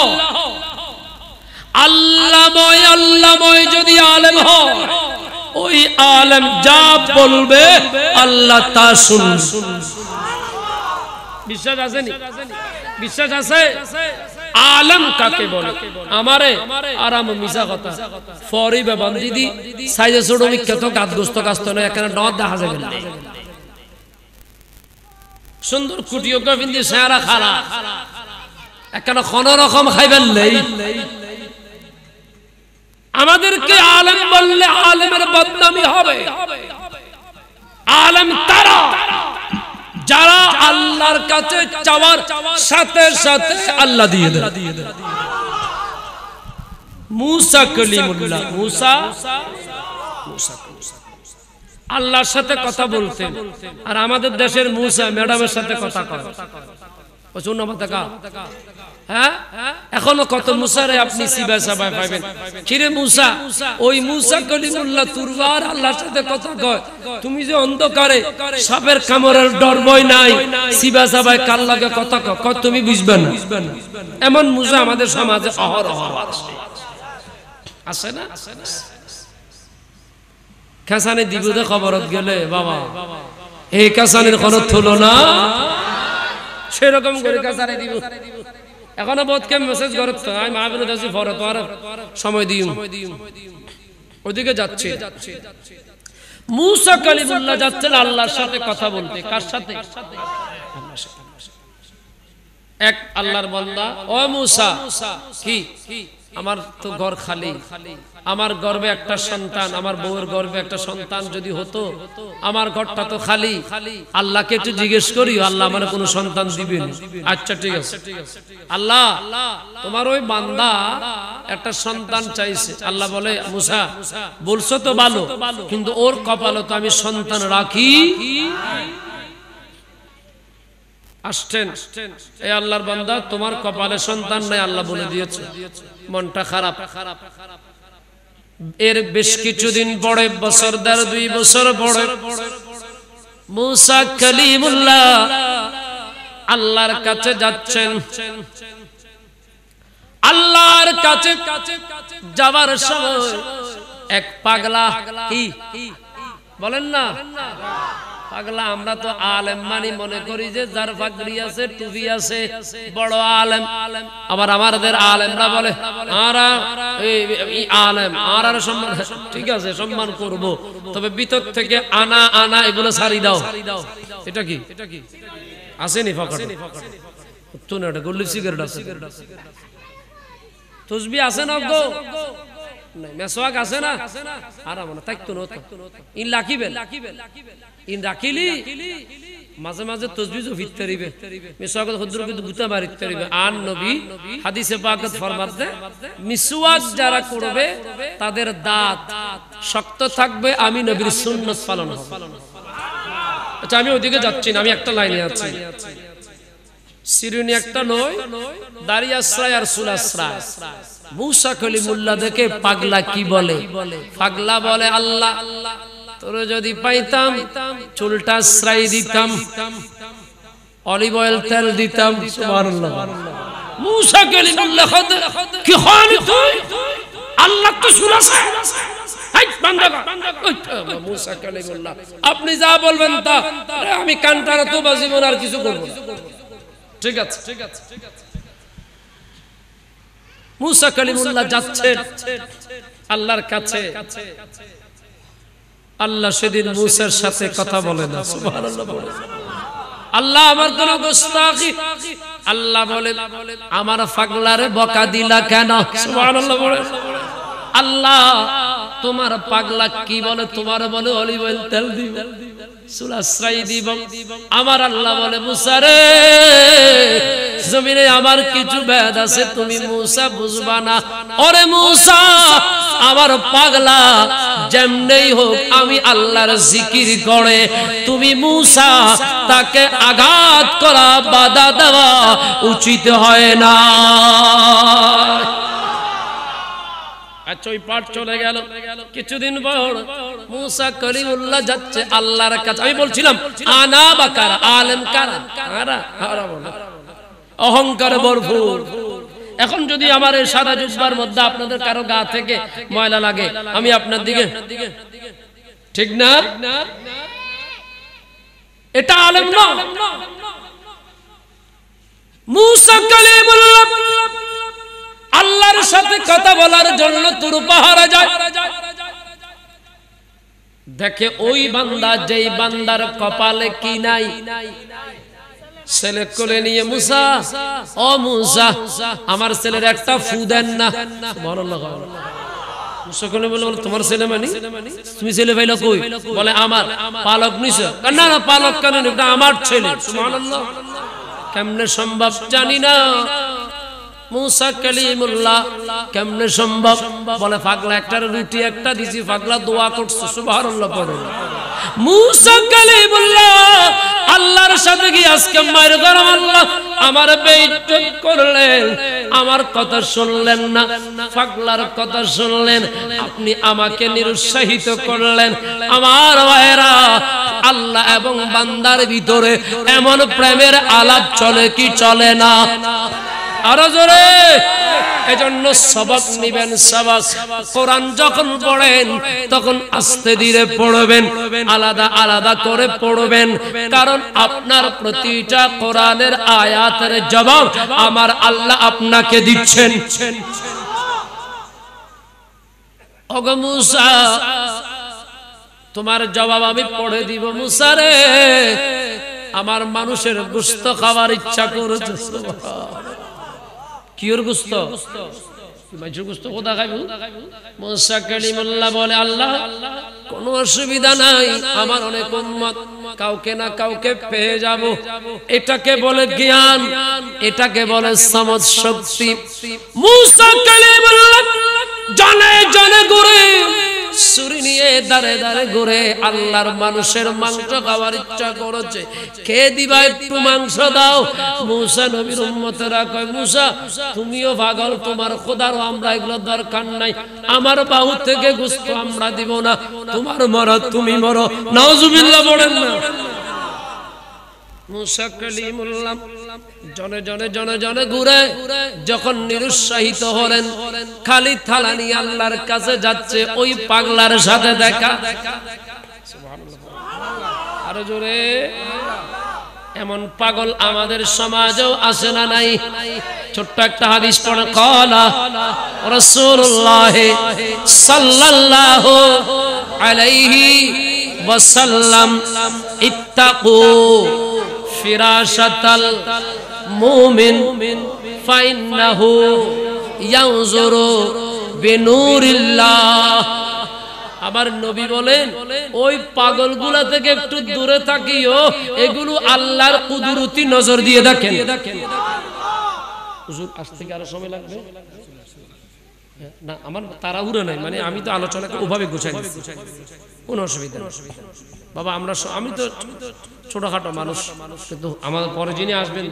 আল্লাহময় যদি আলেম হয়, ওই আলেম যা বলবে আল্লাহ তা শুনবে। বিশ্বাস আছে নি? বিশ্বাস আছে? আলেম কাকে বলে? আমারে আরাম মিছা কথা ফরি বান্দি দি সাইজে ছোট বিখ্যাত গাদগ্রস্ত কাস্ত না, এখানে ডর দেখা যাবে না। সুন্দর কুটিও কবিন্দি সারা খারা এখানে কোন রকম খাইবেন নেই। আমাদেরকে আলেম বললে আলেমের বদনামি হবে। আলেম তারা যারা আল্লাহর কাছে চাওয়ার সাথে সাথে আল্লাহ দিয়ে দেন। মুসা কলিমুল্লাহ, মুসা আল্লাহর সাথে কথা বলতেন, আর আমাদের দেশের মুসা ম্যাডামের সাথে কথা কয়। হ্যাঁ, এখনো কত মুসারে আপনি সিবা সাবায় পাবেন। কিরে মুসা, ওই মুসা কলিমুল্লাহ তুরবার আল্লাহর সাথে কথা কয়, তুমি যে অন্ধকারে সাপের কামড়ের ডর ভয় নাই, সিবা সাবায় কাল লাগে কথা কয়, তুমি বুঝবে না। এমন মুসা আমাদের সমাজে অহরহ আছে না? খেসানি দিবুদে খবরত গেলে বাবা, এই খেসানির কোনো তুলনা সেরকম করে খেসানি দিব। এখনো বোধকে মেসেজ করত, আমি মাহবিল দাসি ফরত আর সময় দিই, ওদিকে যাচ্ছে। মুসা কালিমুল্লাহ যাচ্ছেন আল্লাহর সাথে কথা বলতে। কার সাথে? এক আল্লাহর বান্দা, ও মুসা, কি আমার তো ঘর খালি, আমার গর্ভে একটা সন্তান, আমার বউয়ের গর্ভে একটা সন্তান যদি হতো, আমার ঘরটা তো খালি, আল্লাহকে একটু জিজ্ঞেস করি, আল্লাহ আমার কোনো সন্তান দিবেন? আচ্ছা ঠিক আছে। আল্লাহ, তোমার ওই বান্দা একটা সন্তান চাইছে। আল্লাহ বলে, মুসা বলছো তো ভালো, কিন্তু ওর কপালে তো আমি সন্তান রাখি। আসছেন, এই আল্লাহর বান্দা তোমার কপালে সন্তান নাই, আল্লাহ বলে দিয়েছে। মনটা খারাপ। এর বেশ কিছুদিন পরে, বছর 2 বছর পরে, মুসা কালিমুল্লাহ আল্লাহর কাছে যাচ্ছেন। আল্লাহর কাছে যাবার সময় এক পাগলা, কি বলেন না পাগলা, আমরা তো আলেম মানি মনে করি যে যার পাগড়ি আছে, টুপি আছে, বড় আলেম। আবার আমাদের আলেমরা বলে আরা এই আলেম, আর সম্মান, ঠিক আছে সম্মান করব, তবে ভিতর থেকে আনা আনা এগুলো ছাড়ি দাও। এটা কি আসেনি? তো না এটা গল্লি সিগারেট আছে তসবিহ আছে না গো নাই মেসওয়াক আছে না আরাম না তাই তো না ইন রাখিবেন ইন রাখিলি মাঝে মাঝে তসবিহ ফিরতে দিবে মিসওয়াক হুজুর কিন্তু গুতা মারিতে দিবে আর নবী হাদিসে পাকে ফরমাতে মিসওয়াক যারা করবে তাদের দাঁত শক্ত থাকবে আমি নবীর সুন্নাত পালন হবে আচ্ছা আমি ওইদিকে যাচ্ছি না আমি একটা লাইনে আছি সিরিনি একটা নয় দাড়ি আশ্রয় আর চুল আশ্রয় মুসা কলিমুল্লাহ দেখে পাগলা কি বলে পাগলা বলে আল্লাহ তোরে যদি পাইতাম চুলটা আশ্রয় দিতাম অলিভ অয়েল তেল দিতাম সুবহানাল্লাহ মুসা কলিমুল্লাহ কি খানি তুই আল্লাহ তো চুল আছে এই বান্দা মুসা কলিমুল্লাহ আপনি যা বলবেন তা আমি কানটারা তো বাজিব না আর কিছু করব না ঠিক আছে মুসা কলিমুল্লাহ যাচ্ছেন আল্লাহর কাছে আল্লাহ সেদিন মুসার সাথে কথা বলে না সুবহানাল্লাহ বলে আল্লাহ আমার কোন গোস্তাখি আল্লাহ বলে আমার পাগলারে বকা দিলা কেন সুবহানাল্লাহ বলে আল্লাহ তোমার পাগলা কি বলে তোমার বলে অলিভ অয়েল তেল দিব চুল আশ্রয় দিব আমার আল্লাহ বলে মুসা রে জমিনে আমার কিছু ভেদ আছে তুমি মুসা বুঝবা না ওরে মুসা আমার পাগলা যেমনেই হোক আমি আল্লাহর জিকির করে তুমি মুসা তাকে আঘাত করা বাধা দেওয়া উচিত হয় না আচ্ছা ওই পাঠ চলে গেল কিছুদিন পর মুসা কলিমুল্লাহ যাচ্ছে আল্লাহর কাছে আমি বলছিলাম আনা বাকার আলেম কারা কারা বলে অহংকারে ভরপুর এখন যদি আমার এই সাদা জুব্বার মধ্যে আপনাদের কারো গা থেকে ময়লা লাগে আমি আপনার দিকে ঠিক না এটা আলেম না মুসা কলিমুল্লাহ আল্লাহর সাথে কথা বলার জন্য তুর পাহাড়ে যায় দেখে ওই বান্দা যেই বান্দার কপালে কি নাই ছেলে কোলে নিয়ে মুসা ও মুসা আমার ছেলের একটা ফু দেন না সুবহানাল্লাহ মুসা কোলে বলে তোমার ছেলে মানে তুমি ছেলে পাইলো কই বলে আমার পালক নিছো না না পালক কেন এটা আমার ছেলে সুবহানাল্লাহ কেমনে সম্ভব জানি না মুসা কলিমুল্লাহ কেমনে সম্ভব বলে পাগলা একটা রুটি একটা দিছি পাগলা দোয়া করছে সুবহানাল্লাহ পড়ো মুসা কলিমুল্লাহ আল্লাহর সাথে কি আজকে মায়ের গরম আল্লাহ আমার বেইজ্জত করলেন আমার কথা শুনলেন না পাগলার কথা শুনলেন আপনি আমাকে নিরুৎসাহিত করলেন আমার ভাইরা আল্লাহ এবং বান্দার ভিতরে এমন প্রেমের আলাপ চলে কি চলে না আরো জোরে এজন্য সবক নিবেন সবক কোরআন যখন পড়েন তখন আস্তে ধীরে পড়বেন আলাদা আলাদা করে পড়বেন কারণ আপনার প্রতিটা কোরআনের আয়াতের জবাব আমার আল্লাহ আপনাকে দিচ্ছেন ওগো মুসা তোমার জবাব আমি পড়ে দিব মুসা রে আমার মানুষের গোশত খাওয়ার ইচ্ছা করেছে কিওর গোশত মাছের গোশত কোথা খাইবো মুসা কলিমুল্লাহ বলে আল্লাহ কোনো অসুবিধা নাই আমার অনেক উম্মত কাউকে না কাউকে পেয়ে যাব এটাকে বলে জ্ঞান এটাকে বলে সমঝ শক্তি মুসা কলিমুল্লাহ জানে জানে ঘুরে ছুরি নিয়ে দাঁড়ে দাঁড়ে ঘুরে আল্লাহর মানুষের মাংস খাওয়ার ইচ্ছা করেছে কে দিবা একটু মাংস দাও মুসা নবীর উম্মতেরা কয় মুসা তুমিও পাগল তোমার খোদারও আমরা এগুলো দরকার নাই আমার বাহু থেকে গোশত আমরা দিব না তোমার মরো তুমি মরো নাউজুবিল্লাহ বলেন না মুসা কলিমুল্লাহ জনে জনে জনে জনে ঘুরে যখন নিরুৎসাহিত হলেন খালি থালা নিয়ে আল্লাহর কাছে যাচ্ছে ওই পাগলার সাথে দেখা সুবহানাল্লাহ আরো জোরে এমন পাগল আমাদের সমাজেও আছে না নাই ছোট্ট একটা হাদিস পড়ে ক্বালা রাসূলুল্লাহ সাল্লাল্লাহু আলাইহি ওয়াসাল্লাম ইত্তাকু ফিরাশাতাল মুমিন ফাইন্নাহু ইয়ানজুরু বিনুরিল্লাহ। আবার নবী বলেন ওই পাগলগুলা থেকে একটু দূরে থাকিও, এগুলো আল্লাহর কুদরতি নজর দিয়ে দেখেন। হুজুর আজ থেকে আরো সময় লাগবে না, আমার তাড়াহুড়ো নাই, মানে আমি তো আলোচনাকে ওভাবে গুছাই দিচ্ছি, কোনো অসুবিধা নেই বাবা। আমি তো ছোটখাটো মানুষ, কিন্তু আমাদের পরে যিনি আসবেন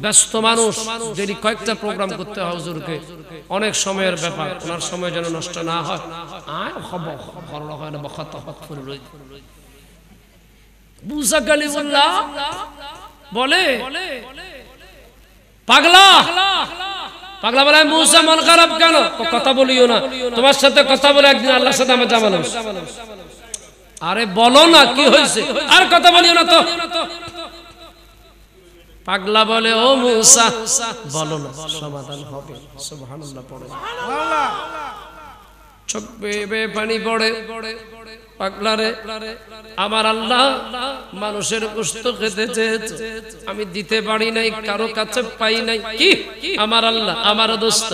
ব্যস্ত মানুষ, যদি কয়েকটা প্রোগ্রাম করতে হয় হুজুরকে, অনেক সময়ের ব্যাপার, ওনার সময় যেন নষ্ট না হয়। মুসা কালিমুল্লাহ বলে পাগলা, পাগলা বলে মুসা মন খারাপ কেন? কথা বলিও না, তোমার সাথে কথা বলে একদিন আল্লাহর সাথে আমার জামানো। আরে বলো না কি হয়েছে, আর কথা বলিও না তো। পাগলা বলে ও মুসা বলো না, সমাধান হবে। সুবহানাল্লাহ পড়ে, চোখ বেয়ে পানি পড়ে। পাগলা রে, আমার আল্লাহ মানুষের গোশত খেতে চেয়েছে, আমি দিতে পারি নাই, কারো কাছে পাই নাই। কি আমার আল্লাহ আমার দোস্ত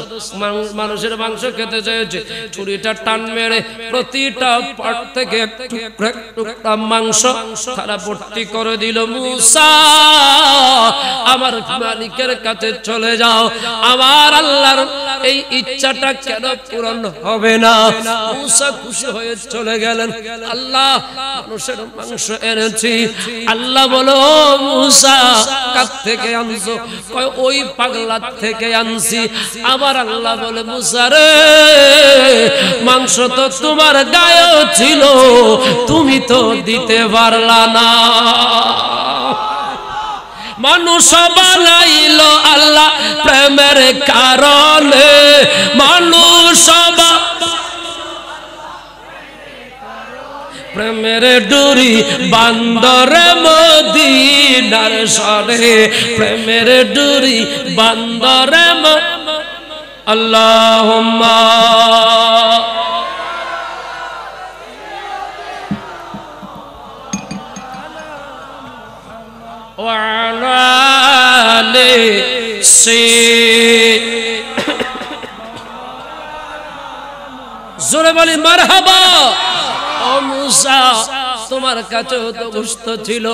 মানুষের মাংস খেতে চেয়েছে, ছুরিটা টান মেরে প্রতিটা পাট থেকে টুকরা মাংস থালা ভর্তি করে দিল। মুসা আমার মালিকের কাছে চলে যাও, আমার আল্লাহর এই ইচ্ছাটা কেন পূরণ হবে না? মুসা খুশি হয়ে চলে গেলেন। আল্লাহ মানুষের মাংস এনেছি। আল্লাহ বলো মুসা কার থেকে আনছো? কয় ওই পাগলা থেকে আনছি। আবার আল্লাহ বলে মুসা রে, মাংস তো তোমার গায়ে ছিল, তুমি তো দিতে পারলা না। মানুষ বানাইলো আল্লাহ প্রেমের কারণে, মানুষ প্রেমের ডুরি বান্দরে মদিনার সরে, প্রেমের ডুরি বান্দরে আল্লাহুম্মা ওয়া আলা আলিহি। জোরে বলি মারহাবা। ও মুসা তোমার কাছে তো গোশত ছিল,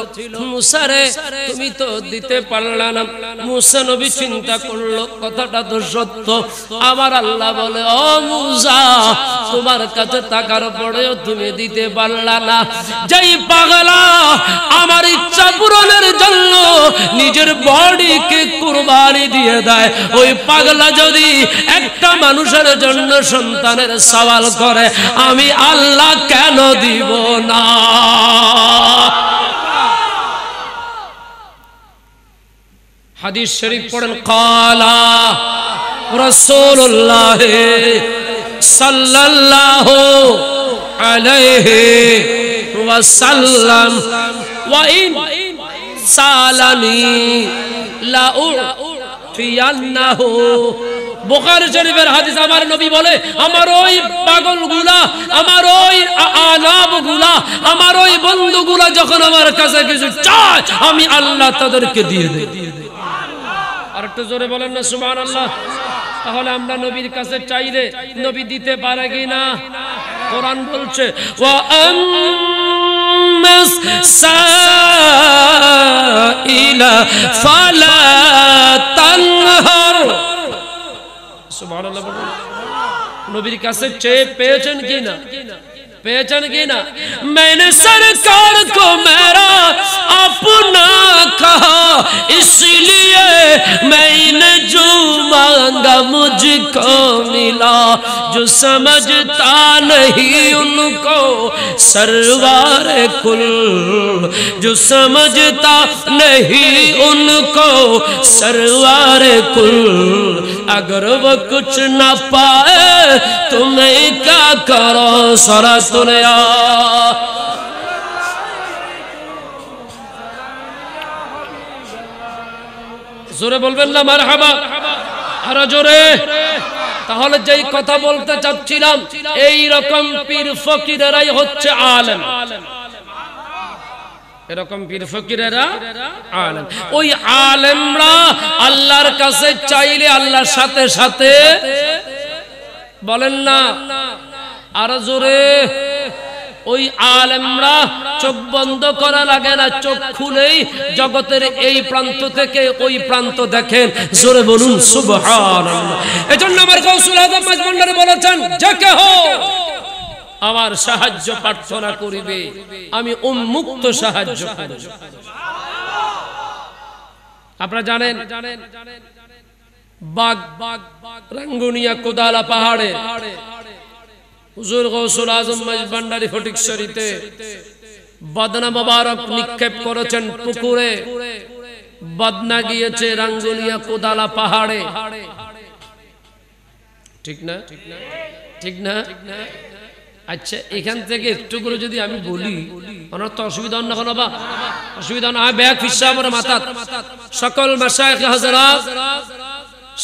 মুসা রে তুমি তো দিতে পারলা না। মুসা নবী চিন্তা করলো কথাটা তো সত্য। আমার আল্লাহ বলে ও মুসা তোমার কাছে টাকার পরেও তুমি দিতে পারলা না। যেই পাগলা আমার ইচ্ছা পূরণের জন্য নিজের বডিকে কুরবানি দিয়ে দেয়, ওই পাগলা যদি একটা মানুষের জন্য সন্তানের সওয়াল করে, আমি আল্লাহ কেন দিব না? হাদিস শরীফ পড়েন, কালা রাসূলুল্লাহ সাল্লাল্লাহু আলাইহি ওয়াসাল্লাম ওয়া ইন সালানি লা উফিয়ান্নাহু। বুখারী শরীফের হাদিস, আমার নবী বলে আমার ওই পাগলগুলা, আমার ওই আনাবগুলা, আমার ওই বন্ধুগুলা যখন আমার কাছে কিছু চায়, আমি আল্লাহ তাদেরকে দিয়ে দেই। আর একটু জোরে বলেন না সুবহানাল্লাহ। তাহলে আমরা নবীর কাছে চাইলে নবী দিতে পারে কিনা? কোরআন বলছে ওয়া আম্মাস সাইলা ফালা তানহার। সুবহানাল্লাহ। নবীর কাছে চেয়ে পেয়েছেন কিনা? পেয়েছেন কিনা? मैंने सरकार को मेरा अपना कहा, इसलिए मैंने जो मांगा मुझको मिला। जो समझता नहीं उनको सरवार कुल, जो समझता नहीं उनको सरवार कुल। अगर वो कुछ न पाए तुम्हें क्या करो सरा दुनिया। জোরে বলবেন না মারহাবা, আরো জোরে। তাহলে যেই কথা বলতে চাচ্ছিলাম, এই রকম পীর ফকিরেরাই হচ্ছে আলেম। এরকম পীর ফকিরেরা আলেম। ওই আলেমরা আল্লাহর কাছে চাইলে আল্লাহর সাথে সাথে বলেন না আরো জোরে, ওই আলেমরা চোখ বন্ধ করা লাগে না, চোখ খুলেই জগতের এই প্রান্ত থেকে ওই প্রান্ত দেখেন। জোরে বলুন সুবহানাল্লাহ। এজন্য আমার গৌসুল আজম মাঝভান্ডারী বলেছেন, যে কেহ আমার সাহায্য প্রার্থনা করিবে আমি উন্মুক্ত সাহায্য করব। আপনারা জানেন বাগ রাঙ্গুনিয়া কোদালা পাহাড়ে হুজুর গৌসুল আজম মাঝভান্ডারী ফটিকছড়িতে বদনা মোবারক নিক্ষেপ করেছেন পুকুরে। বদনা গিয়েছে রাঙ্গুনিয়া কোদালা পাহাড়ে, ঠিক না? ঠিক না? আচ্ছা, এখান থেকে একটু করে যদি আমি বলি, ওনার তো অসুবিধা না কোনো বা অসুবিধা না হয়, ব্যাগ ফিসা আমার মাথা সকল মাশায়েখ হযরত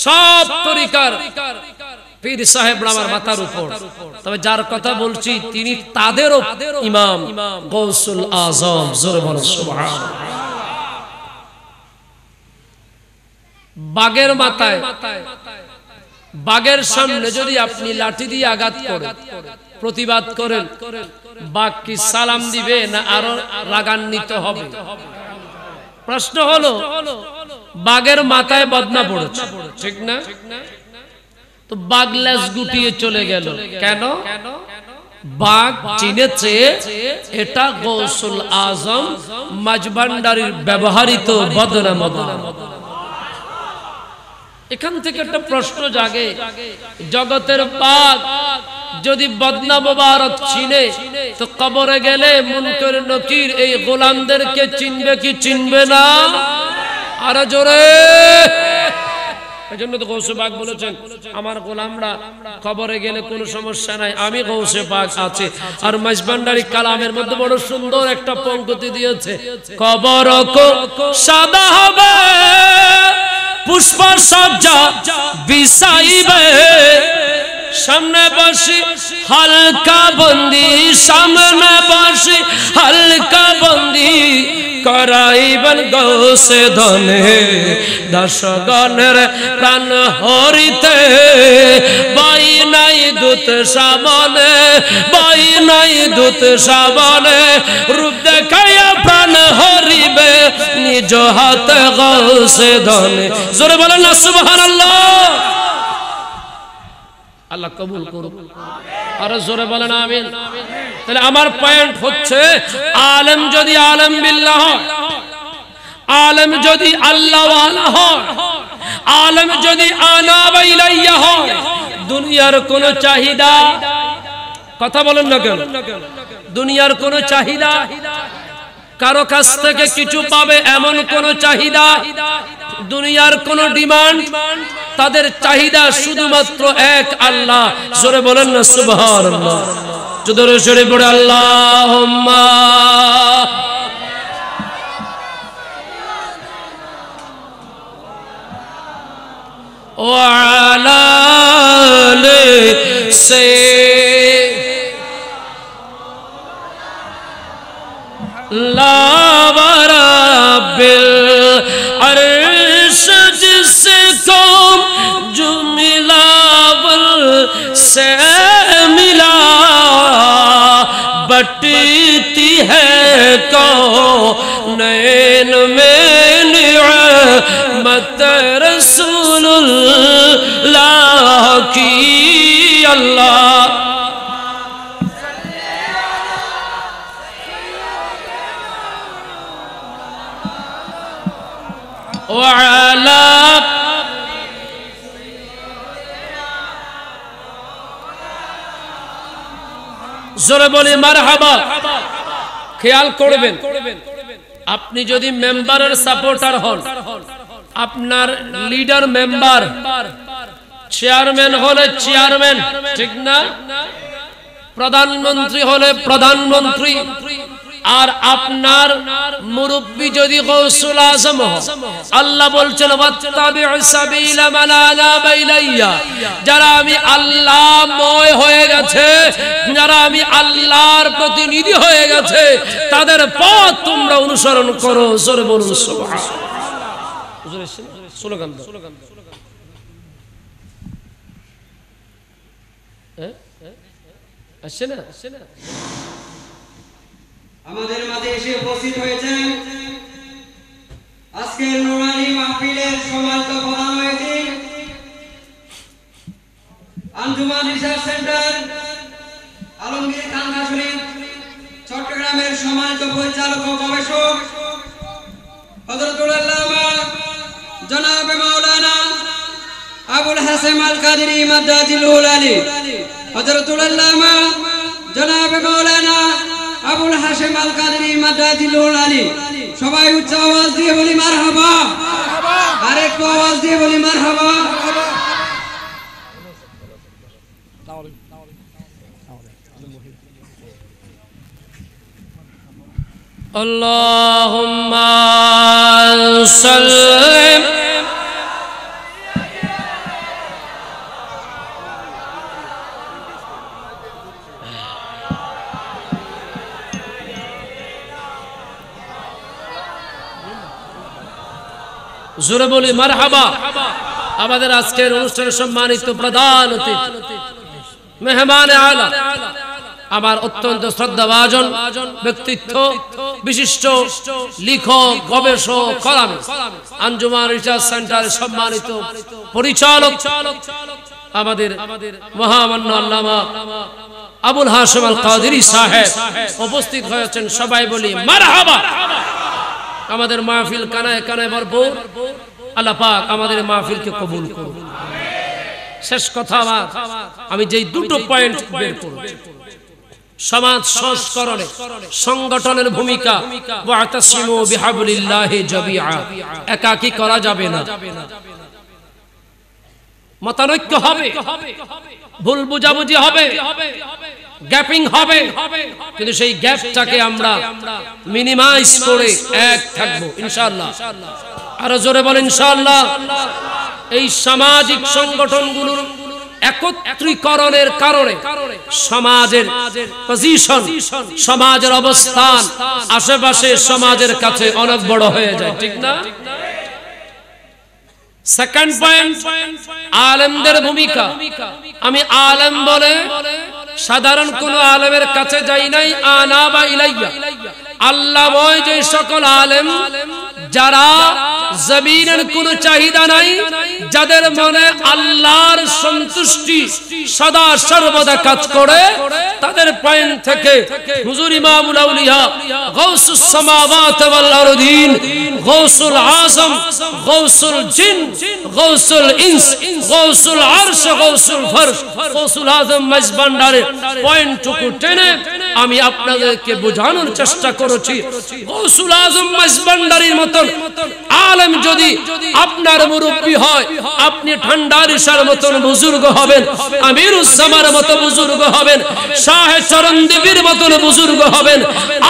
সব তরিকার পীর সাহেবরা আমার মাথার উপর। তবে যার কথা বলছি তিনি তাদেরও ইমাম গৌসুল আজম। জোরে বলো সুবহানাল্লাহ। বাগের মাথায়, বাগের সামনে যদি আপনি লাঠি দিয়ে আঘাত করেন, প্রতিবাদ করেন, বাঘ কি সালাম দিবে না আরো রাগান্বিত হবে? প্রশ্ন হলো, বাঘের মাথায় বদনা পড়েছে, ঠিক না? তো বাঘ লেজ গুটিয়ে চলে গেল কেন? বাঘ চিনেছে এটা গৌসুল আজম মাঝভান্ডারীর ব্যবহৃত বদনা মদনা। এখান থেকে একটা প্রশ্ন জাগে, জগতের বাঘ যদি বদনা মোবারক চিনে তো কবরে গেলে মুনকার নকির এই গোলামদেরকে চিনবে কি চিনবে না? আরো জোরে। এজন্য তো গৌসে পাক বলেছেন, আমার গোলামরা কবরে গেলে কোনো সমস্যা নাই, আমি গৌসে পাক আছি। আর মাঝভান্ডারী কালামের মধ্যে বড় সুন্দর একটা পংক্তি দিয়েছে, কবর কো সাদা হবে পুষ্প সজ্জা বিছাইবে, সামনে বসি হালকা বন্দি, সামনে বসি হালকা বন্দি করাইবেন গৌসে ধনে দশগণের প্রাণ হরিতে। বাই নাই দূত সামনে, বাই নাই দূত সামনে, রূপ দেখাইয়া প্রাণ হরিবে নিজ হাতে গৌসে ধনে। জোরে বলেন না সুবহানাল্লাহ। আল্লাহ কবুল করুক, আর জোরে বলেন আমিন। তাহলে আমার পয়েন্ট হচ্ছে, আলেম যদি আলেম বিল্লাহ হয়, আলেম যদি আল্লাহ ওয়ালা হয়, আলেম যদি আনা ওয়া ইলাইয়া হয়, দুনিয়ার কোন চাহিদা, কথা বলেন না কেন, দুনিয়ার কোন চাহিদা, কারো কাছ থেকে কিছু পাবে এমন কোন চাহিদা, দুনিয়ার কোন ডিমান্ড, তাদের চাহিদা শুধুমাত্র এক আল্লাহ। জোরে বলেন না সুবহানাল্লাহ। জোরে জোরে পড়ে আল্লাহুম্মা ওয়া আলা আলি লা রাব্বিল আরশ जिसको जो मिलावल से मिला, बटती है कौनैन में निअमत रसूलुल्लाह की। अल्लाह وعلى জোরে বলি মারহাবা। খেয়াল করবেন, আপনি যদি মেম্বারের সাপোর্টার হন, আপনার লিডার মেম্বার, চেয়ারম্যান হলে চেয়ারম্যান, ঠিক না? প্রধানমন্ত্রী হলে প্রধানমন্ত্রী, আর আপনার মুরব্বি যদি গৌসুল আজম হয়, আল্লাহ বলছেন ওয়াত্তাবিউ সাবিলা মান আনাবা ইলাইয়া, যারা আমি আল্লাহময় হয়ে গেছে, যারা আমি আল্লাহর প্রতিনিধি হয়ে গেছে, তাদের পথ তোমরা অনুসরণ করো। জোরে বলুন সুবহানাল্লাহ। স্লোগান দাও। আসছে না? আমাদের মাঝে এসে উপস্থিত হয়েছেন আজকের নুরানি মাহফিলের সম্মানিত প্রধান অতিথি, আঞ্জুমান রিসার্চ সেন্টার আলমগীর খানকা শরীফ চট্টগ্রামের সম্মানিত পরিচালক ও গবেষক হযরতুল আল্লামা জনাব মাওলানা আবুল হাসেম আল কাদেরী মাদ্দাজিলুল আলী, হযরতুল আল্লামা জনাব মাওলানা আবুল হাসেম আল কাদেরী মাদ্দাজিলুল আলী। সবাই উচ্চ আওয়াজ দিয়ে বলি মারহাবা, আরেকটু আওয়াজ দিয়ে বলি মারহাবা। আল্লাহুম্মা সাল্লি জোরে বলি মারহাবা। আমাদের আজকের অনুষ্ঠানের সম্মানিত প্রধান অতিথি, মেহমান আলা, আমার অত্যন্ত শ্রদ্ধাভাজন ব্যক্তিত্ব, বিশিষ্ট লেখক, গবেষক, কলামিস্ট, আঞ্জুমান রিসার্চ সেন্টারের সম্মানিত পরিচালক, আমাদের মহামান্য আল্লামা আবুল হাসেম আল কাদেরী সাহেব উপস্থিত হয়েছেন। সবাই বলি মারহাবা। আমাদের মাহফিল কানায় কানায় ভরপুর। আল্লাহ পাক আমাদের মাহফিলকে কবুল করুন। শেষ কথা, আমি যেই দুটো পয়েন্ট বের করব, সমাজ সংস্করণে সংগঠনের ভূমিকা, ওয়াতাসিমু বিহাবলিল্লাহি জামিআ, একাকী করা যাবে না, মতানৈক্য হবে, ভুল বুঝাবুঝি হবে, গ্যাপিং হবে, কিন্তু সেই গ্যাপটাকে আমরা মিনিমাইজ করে এক থাকবো ইনশাআল্লাহ। আরো জোরে বলেন ইনশাআল্লাহ। এই সামাজিক সংগঠনগুলোর একত্রীকরণের কারণে সমাজের পজিশন, সমাজের অবস্থান আশেপাশে সমাজের কাছে অনেক বড় হয়ে যায়, ঠিক না? সেকেন্ড পয়েন্ট, আলেমদের ভূমিকা। আমি আলেম বলে সাধারণ কোন আলেমের কাছে যাই নাই। আনাবা ইলাইয়া, আল্লাহময় যে সকল আলেম, যারা জমিনের কোনো চাহিদা নাই, যাদের মনে আল্লাহর সন্তুষ্টি সদা সর্বদা কাজ করে, তাদের পয়েন্ট থেকে হুজুর ইমামুল আউলিয়া, গাউসুস সামাওয়াত ওয়াল আরদিন, গাউসুল আযম, গাউসুল জিন, গাউসুল ইনস, গাউসুল আরশ, গাউসুল ফরশ, গাউসুল আযম মাঝভান্ডারের পয়েন্টটুকু টেনে আমি আপনাদেরকে বোঝানোর চেষ্টা করেছি। গাউসুল আযম মাঝভান্ডারীর মতন আলেম যদি আপনার মুরব্বি হয়, আপনি ঠান্ডারিসার মতন বুজুর্গ হবেন, আমিরুস জামার মতো বুজুর্গ হবেন, শাহে চরণদেবীর মতন বুজুর্গ হবেন,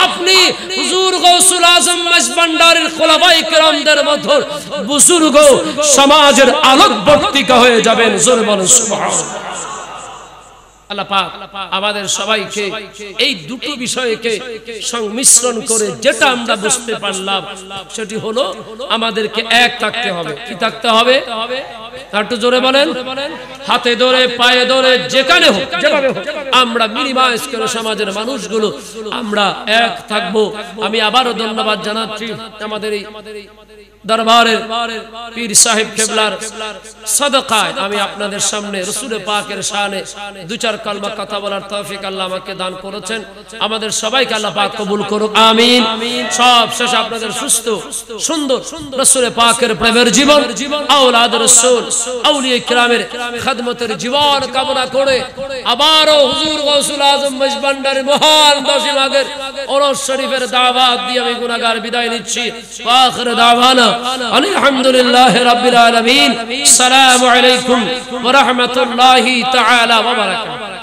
আপনি হুজুর গাউসুল আযম মাঝভান্ডারীর খোলাফায়ে কেরামদের মতো বুজুর্গ, সমাজের আলোকবর্তিকা হয়ে যাবেন। জোরে বলেন সুবহানাল্লাহ। আল্লাহ পাক আমাদের সবাইকে এই দুটো বিষয়কে সংমিশ্রণ করে যেটা আমরা বুঝতে পারলাম, সেটি হলো আমাদেরকে এক থাকতে হবে। কি থাকতে হবে? একটু জোরে বলেন। হাতে ধরে, পায়ে ধরে, যেখানে হোক, যেভাবে হোক, আমরা মিনিমাইজ করে সমাজের মানুষগুলো আমরা এক থাকবো। আমি আবারও ধন্যবাদ জানাচ্ছি আমাদের এই দরবারের পীর সাহেব কেবলার সাদাকায় আমি আপনাদের সামনে রাসূল পাকের শানে দু চার কালমা কথা বলার তৌফিক আল্লাহ আমাকে দান করেছেন। আমাদের সবাইকে আল্লাহ পাক কবুল করুক, আমিন। সব শেষে আপনাদের সুস্থ সুন্দর রাসূল পাকের প্রেমের জীবন, আওলাদ রাসূল, আউলিয়া কিরামের খিদমতের জীবন কামনা করে আবারও হুজুর গাউসুল আযম মাঝভান্ডারীর মহান দশিমাগের ওরস শরীফের দাওয়াত দিয়ে আমি গুনাহগার বিদায় নিচ্ছি। আখির দাওয়ানা আলহামদুলিল্লাহি রাব্বিল আলামিন। আসসালামু আলাইকুম ওয়া রাহমাতুল্লাহি তাআলা ওয়া বারাকাতুহু।